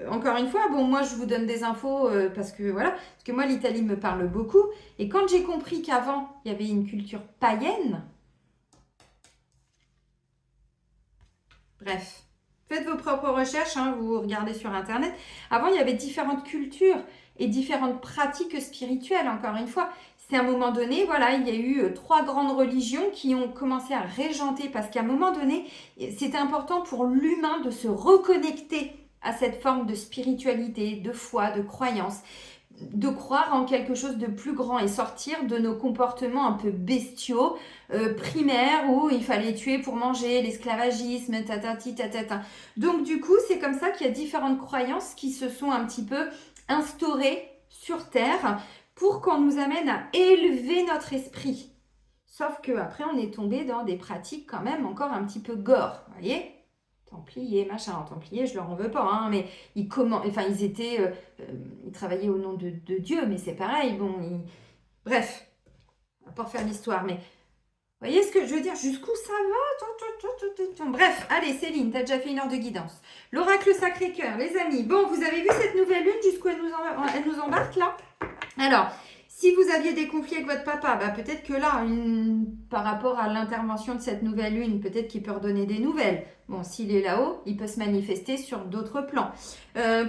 Speaker 1: encore une fois, bon, moi je vous donne des infos parce que voilà, parce que moi l'Italie me parle beaucoup. Et quand j'ai compris qu'avant il y avait une culture païenne, bref, faites vos propres recherches, hein, vous regardez sur internet. Avant il y avait différentes cultures et différentes pratiques spirituelles, encore une fois. C'est à un moment donné, voilà, il y a eu trois grandes religions qui ont commencé à régenter parce qu'à un moment donné, c'était important pour l'humain de se reconnecter à cette forme de spiritualité, de foi, de croyance, de croire en quelque chose de plus grand et sortir de nos comportements un peu bestiaux, primaires, où il fallait tuer pour manger, l'esclavagisme, tatati, tatata. Donc du coup, c'est comme ça qu'il y a différentes croyances qui se sont un petit peu instaurées sur Terre pour qu'on nous amène à élever notre esprit. Sauf qu'après, on est tombé dans des pratiques quand même encore un petit peu gore, vous voyez? Templiers, machin. Alors, Templiers, je leur en veux pas, hein, mais ils étaient... ils travaillaient au nom de Dieu, mais c'est pareil, bon, bref, on va pas refaire l'histoire, mais vous voyez ce que je veux dire? Jusqu'où ça va? Bref, allez Céline, t'as déjà fait une heure de guidance. L'oracle Sacré-Cœur, les amis. Bon, vous avez vu cette nouvelle lune, jusqu'où elle nous embarque là? Alors, si vous aviez des conflits avec votre papa, bah, peut-être que là, par rapport à l'intervention de cette nouvelle lune, peut-être qu'il peut redonner des nouvelles. Bon, s'il est là-haut, il peut se manifester sur d'autres plans.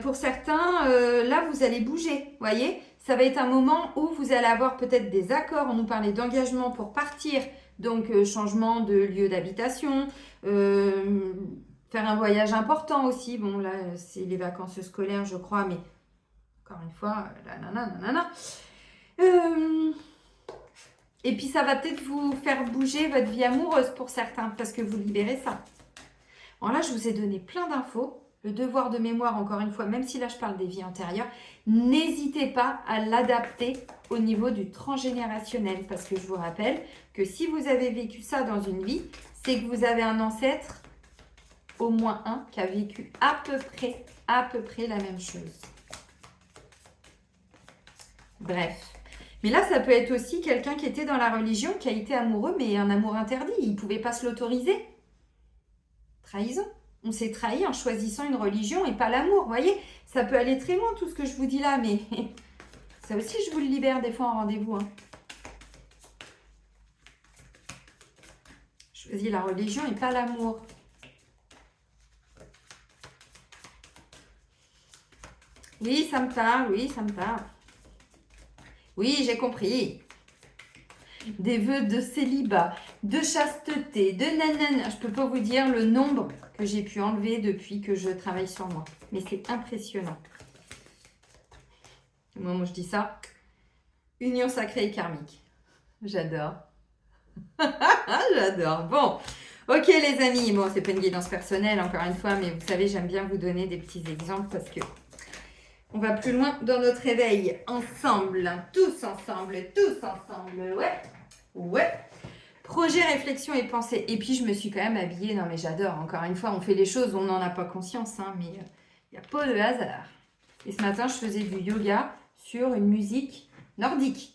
Speaker 1: Pour certains, là, vous allez bouger, voyez? Ça va être un moment où vous allez avoir peut-être des accords. On nous parlait d'engagement pour partir, donc changement de lieu d'habitation, faire un voyage important aussi. Bon, là, c'est les vacances scolaires, je crois, mais encore une fois, nanana. Et puis ça va peut-être vous faire bouger votre vie amoureuse pour certains, parce que vous libérez ça. Bon là, je vous ai donné plein d'infos. Le devoir de mémoire, encore une fois, même si là je parle des vies antérieures, n'hésitez pas à l'adapter au niveau du transgénérationnel. Parce que je vous rappelle que si vous avez vécu ça dans une vie, c'est que vous avez un ancêtre, au moins un, qui a vécu à peu près la même chose. Bref. Mais là, ça peut être aussi quelqu'un qui était dans la religion, qui a été amoureux, mais un amour interdit. Il ne pouvait pas se l'autoriser. Trahison. On s'est trahi en choisissant une religion et pas l'amour. Vous voyez, ça peut aller très loin tout ce que je vous dis là, mais ça aussi, je vous le libère des fois en rendez-vous. Hein. Choisis la religion et pas l'amour. Oui, ça me parle, oui, ça me parle. Oui, j'ai compris. Des vœux de célibat, de chasteté, de nanana. Je ne peux pas vous dire le nombre que j'ai pu enlever depuis que je travaille sur moi. Mais c'est impressionnant. Moi, je dis ça. Union sacrée et karmique. J'adore. J'adore. Bon. Ok les amis. Bon, c'est pas une guidance personnelle encore une fois, mais vous savez, j'aime bien vous donner des petits exemples parce que on va plus loin dans notre éveil. Ensemble. Tous ensemble. Ouais. Ouais. Projet, réflexion et pensée. Et puis, je me suis quand même habillée. Non, mais j'adore. Encore une fois, on fait les choses, on n'en a pas conscience. Hein, mais il n'y a pas de hasard. Et ce matin, je faisais du yoga sur une musique nordique.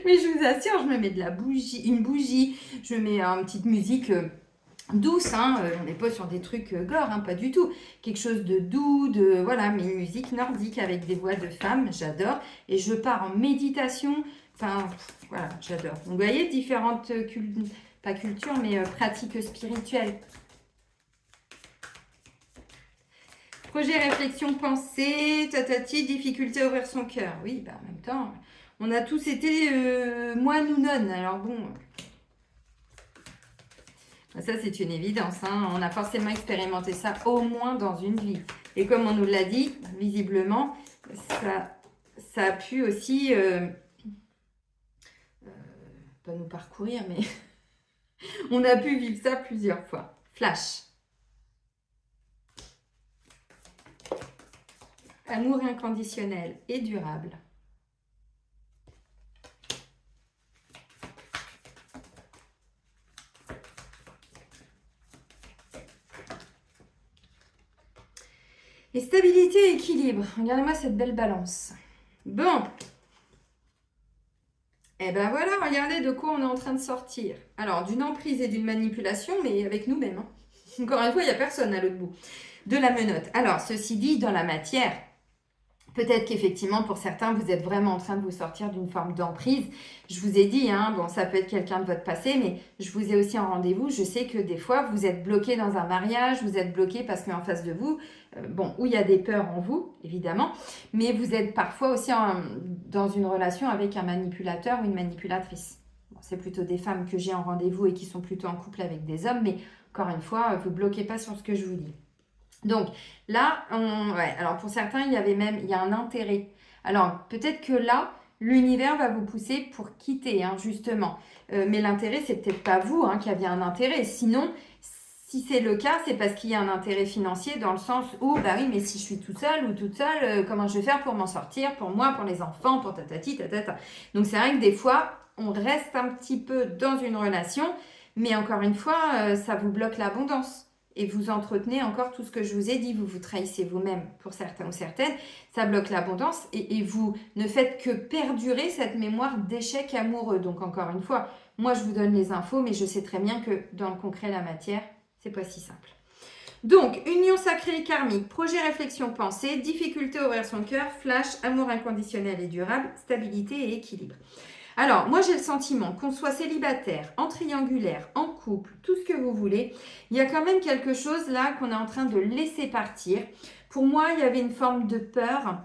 Speaker 1: Mais je vous assure, je me mets de la bougie, une bougie. Je mets une petite musique douce, hein, on n'est pas sur des trucs gore, hein, pas du tout. Quelque chose de doux, de voilà, mais une musique nordique avec des voix de femmes, j'adore. Et je pars en méditation, enfin voilà, j'adore. Donc vous voyez, différentes pas cultures, mais pratiques spirituelles. Projet, réflexion, pensée, tatati, difficulté à ouvrir son cœur. Oui, bah en même temps, on a tous été moines ou nonnes, alors bon... Ça, c'est une évidence. Hein. On a forcément expérimenté ça au moins dans une vie. Et comme on nous l'a dit, visiblement, ça a pu aussi, pas nous parcourir, mais on a pu vivre ça plusieurs fois. Flash. Amour inconditionnel et durable. Et stabilité et équilibre. Regardez-moi cette belle balance. Bon. Et ben voilà, regardez de quoi on est en train de sortir. Alors, d'une emprise et d'une manipulation, mais avec nous-mêmes. Hein. Encore une fois, il n'y a personne à l'autre bout. De la menotte. Alors, ceci dit, dans la matière, peut-être qu'effectivement, pour certains, vous êtes vraiment en train de vous sortir d'une forme d'emprise. Je vous ai dit, hein, bon, ça peut être quelqu'un de votre passé, mais je vous ai aussi en rendez-vous. Je sais que des fois, vous êtes bloqué dans un mariage, vous êtes bloqué parce qu'en face de vous, bon, où il y a des peurs en vous, évidemment, mais vous êtes parfois aussi dans une relation avec un manipulateur ou une manipulatrice. Bon, c'est plutôt des femmes que j'ai en rendez-vous et qui sont plutôt en couple avec des hommes, mais encore une fois, vous ne bloquez pas sur ce que je vous dis. Donc là, ouais, alors pour certains, il y a un intérêt. Alors peut-être que là, l'univers va vous pousser pour quitter, hein, justement. Mais l'intérêt, c'est peut-être pas vous hein, qui aviez un intérêt. Sinon, si c'est le cas, c'est parce qu'il y a un intérêt financier dans le sens où, bah oui, mais si je suis tout seul ou toute seule, comment je vais faire pour m'en sortir, pour moi, pour les enfants, pour tatati, tatata. Donc c'est vrai que des fois, on reste un petit peu dans une relation, mais encore une fois, ça vous bloque l'abondance. Et vous entretenez encore tout ce que je vous ai dit, vous vous trahissez vous-même pour certains ou certaines, ça bloque l'abondance et vous ne faites que perdurer cette mémoire d'échec amoureux. Donc encore une fois, moi je vous donne les infos, mais je sais très bien que dans le concret, la matière, c'est pas si simple. Donc, union sacrée et karmique, projet, réflexion, pensée, difficulté à ouvrir son cœur, flash, amour inconditionnel et durable, stabilité et équilibre. Alors, moi, j'ai le sentiment qu'on soit célibataire, en triangulaire, en couple, tout ce que vous voulez, il y a quand même quelque chose là qu'on est en train de laisser partir. Pour moi, il y avait une forme de peur.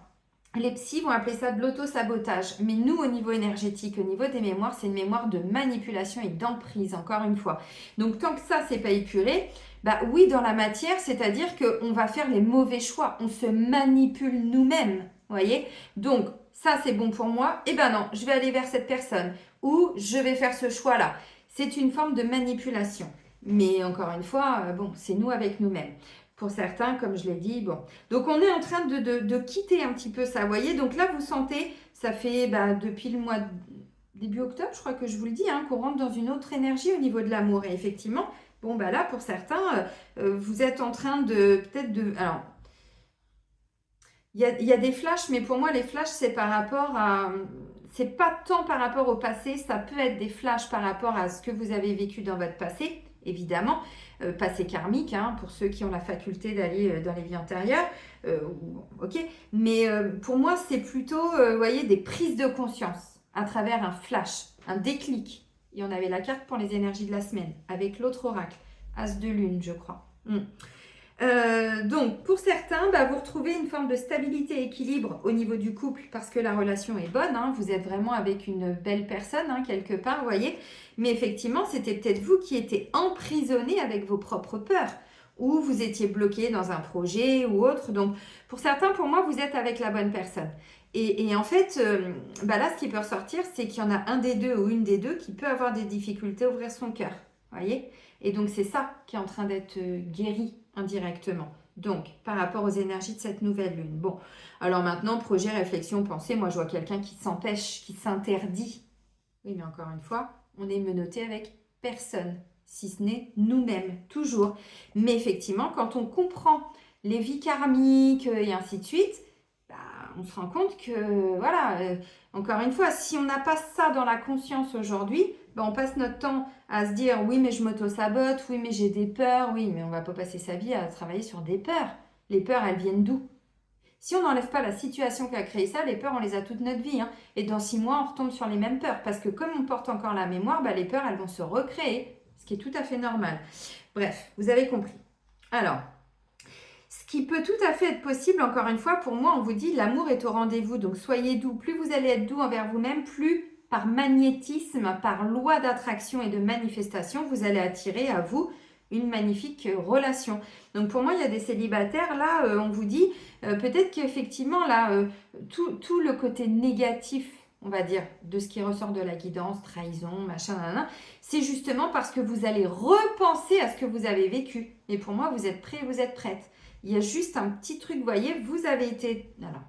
Speaker 1: Les psys vont appeler ça de l'auto-sabotage. Mais nous, au niveau énergétique, au niveau des mémoires, c'est une mémoire de manipulation et d'emprise, encore une fois. Donc, tant que ça, c'est pas épuré, bah oui, dans la matière, c'est-à-dire qu'on va faire les mauvais choix. On se manipule nous-mêmes, vous voyez. Donc, ça c'est bon pour moi, eh ben non, je vais aller vers cette personne ou je vais faire ce choix-là. C'est une forme de manipulation. Mais encore une fois, bon, c'est nous avec nous-mêmes. Pour certains, comme je l'ai dit, bon. Donc on est en train de quitter un petit peu ça, vous voyez. Donc là, vous sentez, ça fait depuis le mois début octobre, je crois que je vous le dis, hein, qu'on rentre dans une autre énergie au niveau de l'amour. Et effectivement, bon, bah là, pour certains, vous êtes en train de, peut-être de... Alors, il y a des flashs, mais pour moi, les flashs, c'est par rapport à... C'est pas tant par rapport au passé, ça peut être des flashs par rapport à ce que vous avez vécu dans votre passé, évidemment, passé karmique, hein, pour ceux qui ont la faculté d'aller dans les vies antérieures, ok. Mais pour moi, c'est plutôt, vous voyez, des prises de conscience à travers un flash, un déclic. Et on avait la carte pour les énergies de la semaine, avec l'autre oracle, As de Lune, je crois. Donc, pour certains, vous retrouvez une forme de stabilité et équilibre au niveau du couple parce que la relation est bonne. Hein, vous êtes vraiment avec une belle personne, hein, quelque part, vous voyez. Mais effectivement, c'était peut-être vous qui étiez emprisonné avec vos propres peurs ou vous étiez bloqué dans un projet ou autre. Donc, pour certains, pour moi, vous êtes avec la bonne personne. Et en fait, là, ce qui peut ressortir, c'est qu'il y en a un des deux ou une des deux qui peut avoir des difficultés à ouvrir son cœur, vous voyez. Et donc, c'est ça qui est en train d'être guéri indirectement. Donc, par rapport aux énergies de cette nouvelle lune. Bon, alors maintenant, projet, réflexion, pensée. Moi, je vois quelqu'un qui s'empêche, qui s'interdit. Oui, mais encore une fois, on est menotté avec personne, si ce n'est nous-mêmes, toujours. Mais effectivement, quand on comprend les vies karmiques et ainsi de suite, on se rend compte que, voilà, encore une fois, si on n'a pas ça dans la conscience aujourd'hui, ben, on passe notre temps à se dire, oui, mais je m'auto-sabote, oui, mais j'ai des peurs, oui, mais on va pas passer sa vie à travailler sur des peurs. Les peurs, elles viennent d'où? Si on n'enlève pas la situation qui a créé ça, les peurs, on les a toute notre vie. Hein. Et dans 6 mois, on retombe sur les mêmes peurs. Parce que comme on porte encore la mémoire, ben, les peurs, elles vont se recréer, ce qui est tout à fait normal. Bref, vous avez compris. Alors, ce qui peut tout à fait être possible, encore une fois, pour moi, on vous dit, l'amour est au rendez-vous. Donc, soyez doux. Plus vous allez être doux envers vous-même, plus par magnétisme, par loi d'attraction et de manifestation, vous allez attirer à vous une magnifique relation. Donc, pour moi, il y a des célibataires, là, on vous dit, peut-être qu'effectivement, là, tout le côté négatif, on va dire, de ce qui ressort de la guidance, trahison, machin, c'est justement parce que vous allez repenser à ce que vous avez vécu. Et pour moi, vous êtes prêts, vous êtes prêtes. Il y a juste un petit truc, vous voyez, vous avez été... Alors,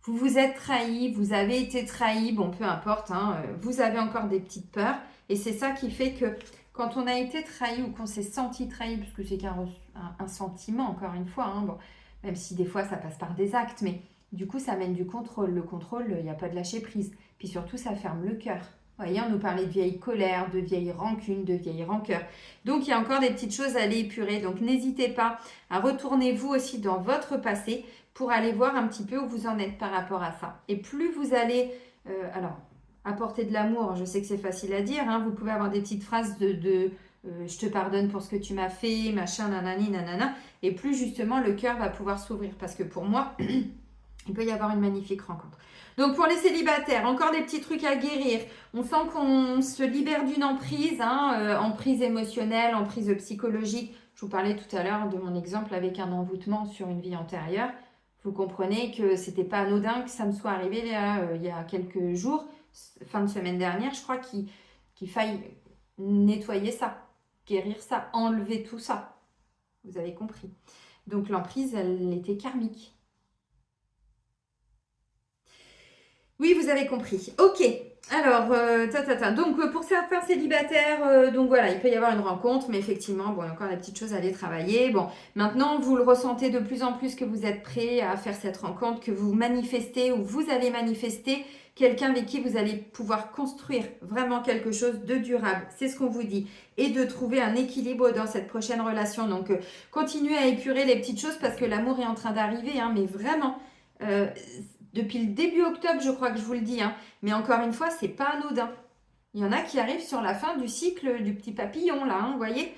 Speaker 1: vous vous êtes trahi, vous avez été trahi, bon, peu importe, hein, vous avez encore des petites peurs. Et c'est ça qui fait que quand on a été trahi ou qu'on s'est senti trahi, parce que c'est qu'un sentiment, encore une fois, hein, bon, même si des fois ça passe par des actes, mais du coup ça amène du contrôle. Le contrôle, il n'y a pas de lâcher prise. Puis surtout, ça ferme le cœur. Vous voyez, on nous parlait de vieille colère, de vieille rancune, de vieille rancœur. Donc, il y a encore des petites choses à aller épurer. Donc, n'hésitez pas à retourner vous aussi dans votre passé pour aller voir un petit peu où vous en êtes par rapport à ça. Et plus vous allez, alors, apporter de l'amour, je sais que c'est facile à dire, hein, vous pouvez avoir des petites phrases je te pardonne pour ce que tu m'as fait, machin, nanani, nanana. Et plus justement, le cœur va pouvoir s'ouvrir. Parce que pour moi, il peut y avoir une magnifique rencontre. Donc pour les célibataires, encore des petits trucs à guérir. On sent qu'on se libère d'une emprise, hein, emprise émotionnelle, emprise psychologique. Je vous parlais tout à l'heure de mon exemple avec un envoûtement sur une vie antérieure. Vous comprenez que c'était pas anodin que ça me soit arrivé là, il y a quelques jours, fin de semaine dernière, je crois qu'il faille nettoyer ça, guérir ça, enlever tout ça. Vous avez compris. Donc l'emprise, elle était karmique. Oui, vous avez compris. Ok. Alors, donc pour certains célibataires, donc voilà, il peut y avoir une rencontre, mais effectivement, bon, il y a encore des petites choses à aller travailler. Bon, maintenant, vous le ressentez de plus en plus que vous êtes prêt à faire cette rencontre, que vous manifestez ou vous allez manifester quelqu'un avec qui vous allez pouvoir construire vraiment quelque chose de durable. C'est ce qu'on vous dit. Et de trouver un équilibre dans cette prochaine relation. Donc, continuez à épurer les petites choses parce que l'amour est en train d'arriver, hein, mais vraiment... depuis le début octobre, je crois que je vous le dis, hein, mais encore une fois, c'est pas anodin. Il y en a qui arrivent sur la fin du cycle du petit papillon, là, hein, vous voyez.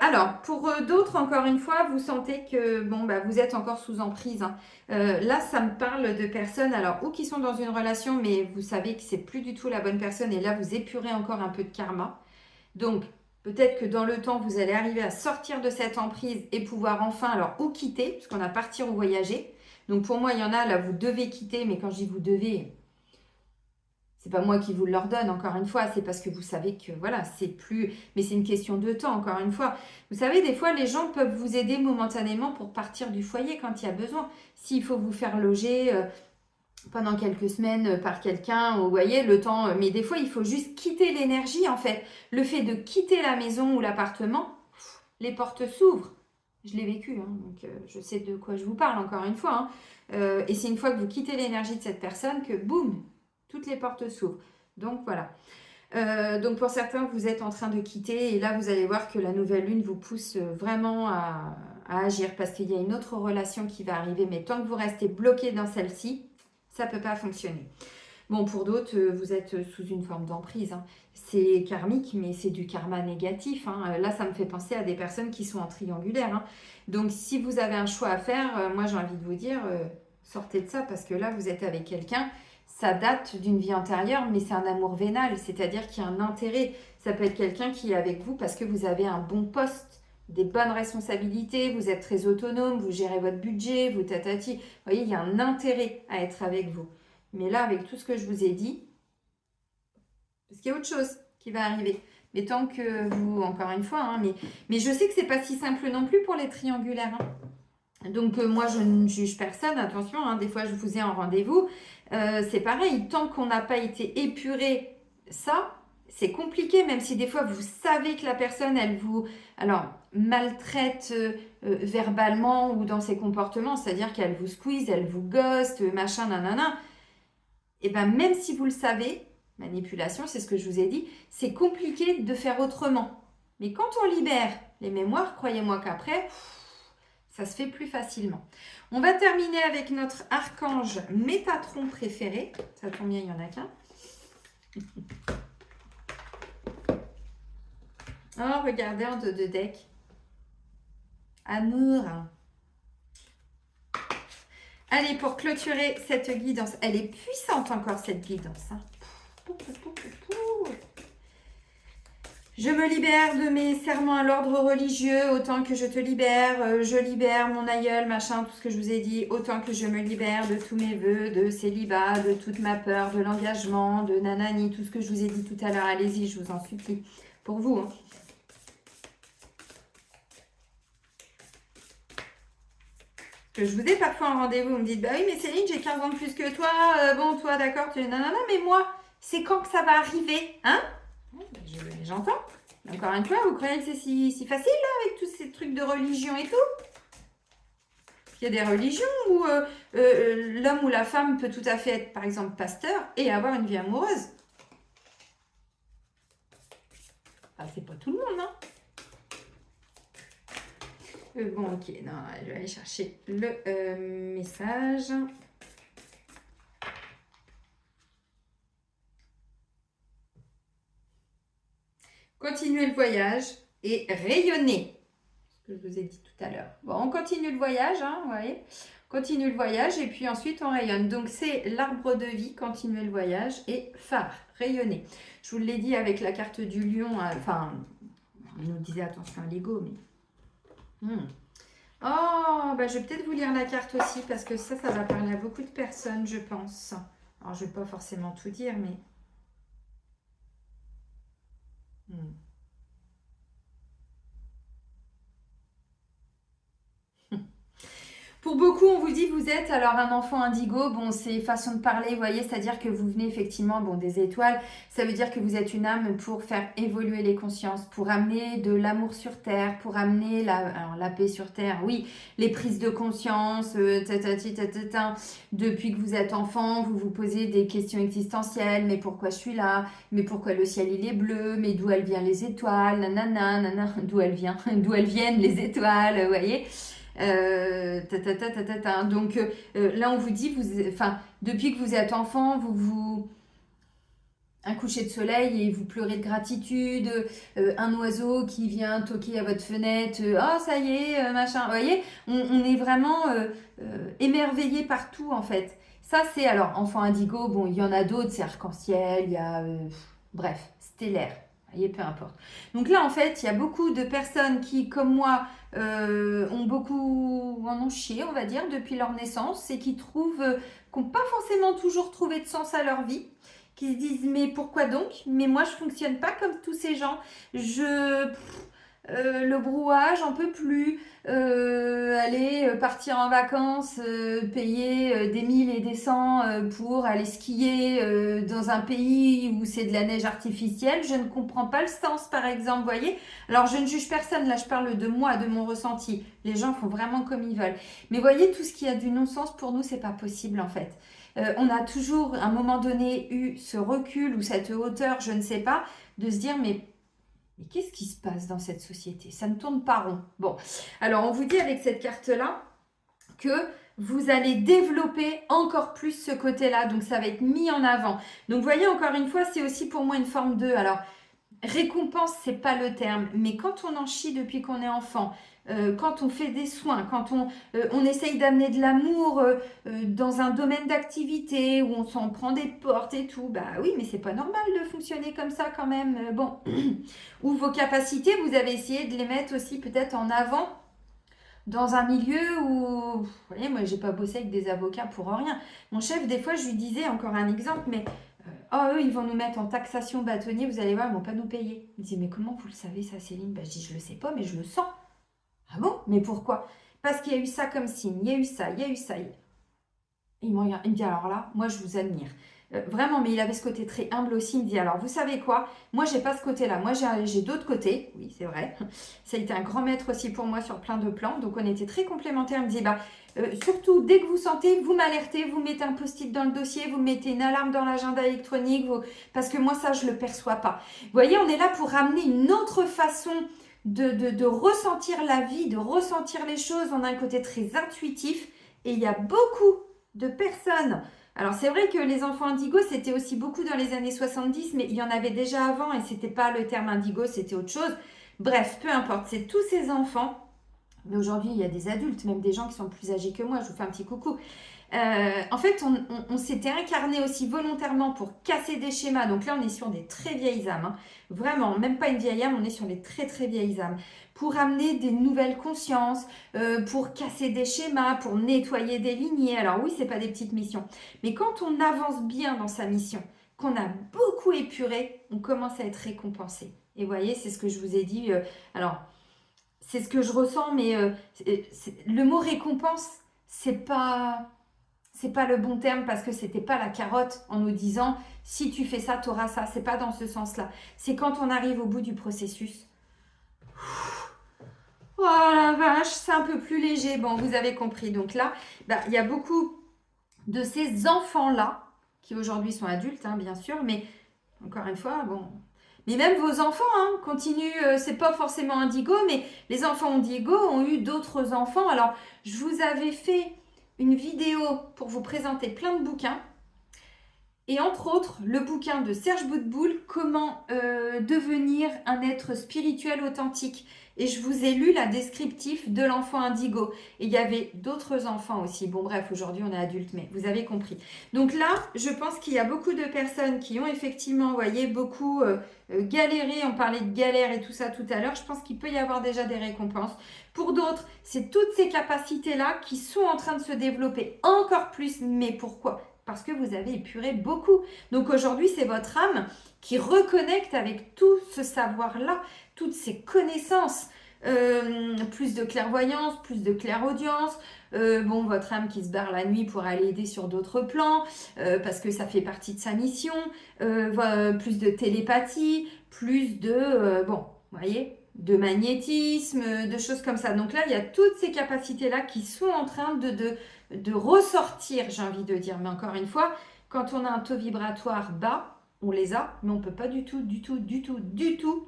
Speaker 1: Alors, pour d'autres, encore une fois, vous sentez que bon, bah, vous êtes encore sous emprise. Hein. Là, ça me parle de personnes, alors, ou qui sont dans une relation, mais vous savez que c'est plus du tout la bonne personne, et là, vous épurez encore un peu de karma. Donc, peut-être que dans le temps, vous allez arriver à sortir de cette emprise et pouvoir enfin, alors, ou quitter, puisqu'on a partir ou voyager. Donc pour moi, il y en a, là, vous devez quitter, mais quand je dis vous devez, c'est pas moi qui vous l'ordonne, encore une fois, c'est parce que vous savez que, voilà, c'est plus... Mais c'est une question de temps, encore une fois. Vous savez, des fois, les gens peuvent vous aider momentanément pour partir du foyer quand il y a besoin. S'il faut vous faire loger pendant quelques semaines par quelqu'un, vous voyez, le temps... Mais des fois, il faut juste quitter l'énergie, en fait. Le fait de quitter la maison ou l'appartement, les portes s'ouvrent. Je l'ai vécu, hein, donc je sais de quoi je vous parle encore une fois. Hein. Et c'est une fois que vous quittez l'énergie de cette personne que, boum, toutes les portes s'ouvrent. Donc voilà. Donc pour certains, vous êtes en train de quitter et là, vous allez voir que la nouvelle lune vous pousse vraiment à agir parce qu'il y a une autre relation qui va arriver. Mais tant que vous restez bloqué dans celle-ci, ça ne peut pas fonctionner. Bon, pour d'autres, vous êtes sous une forme d'emprise. Hein. C'est karmique, mais c'est du karma négatif. Hein. Là, ça me fait penser à des personnes qui sont en triangulaire. Hein. Donc, si vous avez un choix à faire, moi, j'ai envie de vous dire, sortez de ça parce que là, vous êtes avec quelqu'un. Ça date d'une vie antérieure, mais c'est un amour vénal, c'est-à-dire qu'il y a un intérêt. Ça peut être quelqu'un qui est avec vous parce que vous avez un bon poste, des bonnes responsabilités, vous êtes très autonome, vous gérez votre budget, vous tatati. Vous voyez, il y a un intérêt à être avec vous. Mais là, avec tout ce que je vous ai dit, parce qu'il y a autre chose qui va arriver. Mais tant que vous, encore une fois, hein, mais je sais que c'est pas si simple non plus pour les triangulaires. Hein. Donc moi, je ne juge personne, attention, hein, des fois je vous ai en rendez-vous. C'est pareil, tant qu'on n'a pas été épuré ça, c'est compliqué, même si des fois vous savez que la personne, elle vous maltraite, verbalement ou dans ses comportements, c'est-à-dire qu'elle vous squeeze, elle vous ghost, machin, nanana, et bien même si vous le savez, manipulation, c'est ce que je vous ai dit, c'est compliqué de faire autrement. Mais quand on libère les mémoires, croyez-moi qu'après, ça se fait plus facilement. On va terminer avec notre archange Métatron préféré. Ça tombe bien, il n'y en a qu'un. Oh, regardez en deux de deck. Amour. Allez, pour clôturer cette guidance, elle est puissante encore cette guidance. Hein. Je me libère de mes serments à l'ordre religieux, autant que je te libère. Je libère mon aïeul, machin, tout ce que je vous ai dit, autant que je me libère de tous mes vœux, de célibat, de toute ma peur, de l'engagement, de nanani, tout ce que je vous ai dit tout à l'heure. Allez-y, je vous en supplie. Pour vous, hein. Que je vous ai parfois en rendez-vous, vous me dites, bah oui, mais Céline, j'ai 15 ans de plus que toi. Bon, toi, d'accord, tu... Non, mais moi, c'est quand que ça va arriver, hein? J'entends. Encore une fois, vous croyez que c'est si facile là, avec tous ces trucs de religion et tout? Il y a des religions où l'homme ou la femme peut tout à fait être, par exemple, pasteur et avoir une vie amoureuse. Enfin, c'est pas tout le monde, hein. Bon, ok, non, je vais aller chercher le message. Continuez le voyage et rayonnez. Ce que je vous ai dit tout à l'heure. Bon, on continue le voyage, hein, vous voyez. Continue le voyage et puis ensuite on rayonne. Donc c'est l'arbre de vie, continuez le voyage et phare, rayonnez. Je vous l'ai dit avec la carte du lion, enfin, il nous disait attention à l'ego, mais... Oh, bah, je vais peut-être vous lire la carte aussi parce que ça va parler à beaucoup de personnes, je pense. Alors, je ne vais pas forcément tout dire, mais... Pour beaucoup, on vous dit vous êtes alors un enfant indigo. Bon, c'est façon de parler, vous voyez, c'est-à-dire que vous venez effectivement des étoiles. Ça veut dire que vous êtes une âme pour faire évoluer les consciences, pour amener de l'amour sur Terre, pour amener la paix sur Terre. Oui, les prises de conscience, depuis que vous êtes enfant, vous vous posez des questions existentielles. Mais pourquoi je suis là? Mais pourquoi le ciel il est bleu? Mais d'où elles viennent les étoiles? Nanana, nanana, d'où elles viennent les étoiles, vous voyez? Donc là on vous dit, depuis que vous êtes enfant, un coucher de soleil et vous pleurez de gratitude, un oiseau qui vient toquer à votre fenêtre, oh ça y est, machin, vous voyez, on est vraiment émerveillé par tout en fait. Ça c'est, alors enfant indigo, bon il y en a d'autres, c'est arc-en-ciel, il y a, bref, stellaire. Vous voyez, peu importe. Donc là, en fait, il y a beaucoup de personnes qui, comme moi, en ont chié, on va dire, depuis leur naissance et qui n'ont pas forcément toujours trouvé de sens à leur vie, qui se disent, mais pourquoi donc? Mais moi, je ne fonctionne pas comme tous ces gens. Le brouhaha, j'en peux plus. Aller partir en vacances, payer des 1000 et des 100 pour aller skier dans un pays où c'est de la neige artificielle, je ne comprends pas le sens par exemple, vous voyez. Alors je ne juge personne, là je parle de moi, de mon ressenti. Les gens font vraiment comme ils veulent. Mais voyez, tout ce qui a du non-sens pour nous, c'est pas possible en fait. On a toujours à un moment donné eu ce recul ou cette hauteur, je ne sais pas, de se dire mais qu'est-ce qui se passe dans cette société? Ça ne tourne pas rond. Bon, alors on vous dit avec cette carte-là que vous allez développer encore plus ce côté-là. Donc, ça va être mis en avant. Donc, vous voyez, encore une fois, c'est aussi pour moi une forme de... Alors, récompense, c'est pas le terme. Mais quand on en chie depuis qu'on est enfant, quand on fait des soins, quand on essaye d'amener de l'amour dans un domaine d'activité où on s'en prend des portes et tout, bah oui, mais c'est pas normal de fonctionner comme ça quand même. Bon, ou vos capacités, vous avez essayé de les mettre aussi peut-être en avant dans un milieu où, vous voyez, moi j'ai pas bossé avec des avocats pour rien. Mon chef, des fois, je lui disais, encore un exemple, mais eux, ils vont nous mettre en taxation bâtonnier, vous allez voir, ils vont pas nous payer. Il me dit, mais comment vous le savez ça, Céline? Je dis, je le sais pas, mais je le sens. Ah bon? Mais pourquoi? Parce qu'il y a eu ça comme signe, il y a eu ça, il y a eu ça. Il me regarde, il me dit, alors là, moi je vous admire. Vraiment, mais il avait ce côté très humble aussi. Il me dit, alors vous savez quoi? Moi, j'ai pas ce côté-là. Moi, j'ai d'autres côtés. Oui, c'est vrai. Ça a été un grand maître aussi pour moi sur plein de plans. Donc, on était très complémentaires. Il me dit, bah, surtout, dès que vous sentez, vous m'alertez, vous mettez un post-it dans le dossier, vous mettez une alarme dans l'agenda électronique, parce que moi, ça, je le perçois pas. Vous voyez, on est là pour ramener une autre façon de ressentir la vie, de ressentir les choses. On a un côté très intuitif et il y a beaucoup de personnes. Alors c'est vrai que les enfants indigos, c'était aussi beaucoup dans les années 70, mais il y en avait déjà avant et c'était pas le terme indigo, c'était autre chose. Bref, peu importe, c'est tous ces enfants. Mais aujourd'hui, il y a des adultes, même des gens qui sont plus âgés que moi. Je vous fais un petit coucou. En fait, on s'était incarné aussi volontairement pour casser des schémas. Donc là, on est sur des très vieilles âmes. Hein. Vraiment, même pas une vieille âme, on est sur des très très vieilles âmes. Pour amener des nouvelles consciences, pour casser des schémas, pour nettoyer des lignées. Alors oui, c'est pas des petites missions. Mais quand on avance bien dans sa mission, qu'on a beaucoup épuré, on commence à être récompensé. Et vous voyez, c'est ce que je vous ai dit. Alors, c'est ce que je ressens, mais le mot récompense, c'est pas le bon terme parce que c'était pas la carotte en nous disant si tu fais ça, tu auras ça. C'est pas dans ce sens-là. C'est quand on arrive au bout du processus. Oh la vache, c'est un peu plus léger. Bon, vous avez compris. Donc là, il y a beaucoup de ces enfants-là qui aujourd'hui sont adultes, hein, bien sûr, mais encore une fois, bon. Mais même vos enfants continuent, c'est pas forcément indigo, mais les enfants indigo ont eu d'autres enfants. Alors, je vous avais fait une vidéo pour vous présenter plein de bouquins. Et entre autres, le bouquin de Serge Boutboul, Comment devenir un être spirituel authentique. Et je vous ai lu la descriptif de l'enfant indigo. Et il y avait d'autres enfants aussi. Bon bref, aujourd'hui on est adultes, mais vous avez compris. Donc là, je pense qu'il y a beaucoup de personnes qui ont effectivement, vous voyez, beaucoup galéré. On parlait de galère et tout ça tout à l'heure. Je pense qu'il peut y avoir déjà des récompenses. Pour d'autres, c'est toutes ces capacités-là qui sont en train de se développer encore plus. Mais pourquoi ? Parce que vous avez épuré beaucoup. Donc aujourd'hui, c'est votre âme qui reconnecte avec tout ce savoir-là, toutes ces connaissances. Plus de clairvoyance, plus de clairaudience. Votre âme qui se barre la nuit pour aller aider sur d'autres plans, parce que ça fait partie de sa mission. Plus de télépathie, plus de... vous voyez, de magnétisme, de choses comme ça. Donc là, il y a toutes ces capacités-là qui sont en train de ressortir, j'ai envie de dire. Mais encore une fois, quand on a un taux vibratoire bas, on les a, mais on ne peut pas du tout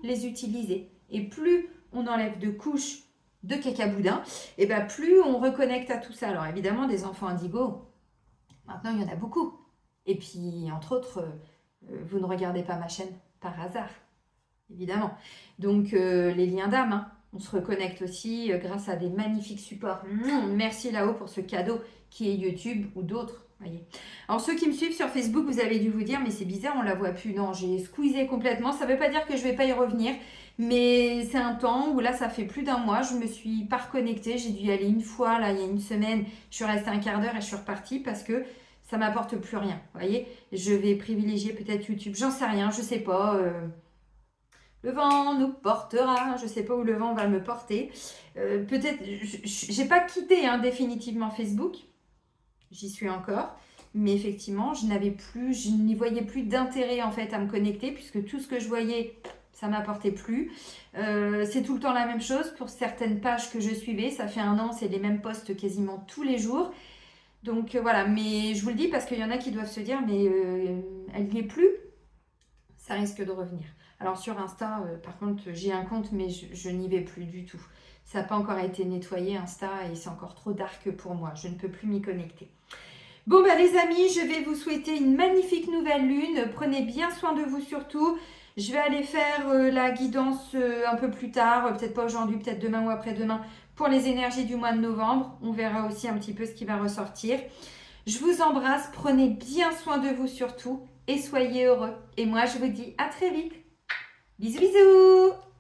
Speaker 1: les utiliser. Et plus on enlève de couches de cacaboudin, et ben plus on reconnecte à tout ça. Alors évidemment, des enfants indigos, maintenant il y en a beaucoup. Et puis, entre autres, vous ne regardez pas ma chaîne par hasard, évidemment. Donc, les liens d'âme, on se reconnecte aussi grâce à des magnifiques supports. Merci là-haut pour ce cadeau qui est YouTube ou d'autres. Voyez. Alors ceux qui me suivent sur Facebook, vous avez dû vous dire mais c'est bizarre, on la voit plus. Non, j'ai squeezé complètement. Ça ne veut pas dire que je ne vais pas y revenir, mais c'est un temps où là ça fait plus d'un mois, je me suis pas reconnectée. J'ai dû y aller une fois là il y a une semaine. Je suis restée un quart d'heure et je suis repartie parce que ça m'apporte plus rien. Voyez, je vais privilégier peut-être YouTube. J'en sais rien, je sais pas. Le vent nous portera, je ne sais pas où le vent va me porter. Peut-être, je n'ai pas quitté définitivement Facebook, j'y suis encore, mais effectivement, je n'y voyais plus d'intérêt en fait à me connecter, puisque tout ce que je voyais, ça ne m'apportait plus. C'est tout le temps la même chose pour certaines pages que je suivais, ça fait 1 an, c'est les mêmes posts quasiment tous les jours. Donc voilà, mais je vous le dis parce qu'il y en a qui doivent se dire, mais elle n'y est plus, ça risque de revenir. Alors sur Insta, par contre, j'ai un compte, mais je n'y vais plus du tout. Ça n'a pas encore été nettoyé, Insta, et c'est encore trop dark pour moi. Je ne peux plus m'y connecter. Bon, les amis, je vais vous souhaiter une magnifique nouvelle lune. Prenez bien soin de vous surtout. Je vais aller faire la guidance un peu plus tard, peut-être pas aujourd'hui, peut-être demain ou après-demain, pour les énergies du mois de novembre. On verra aussi un petit peu ce qui va ressortir. Je vous embrasse, prenez bien soin de vous surtout et soyez heureux. Et moi, je vous dis à très vite. Bisous, bisous!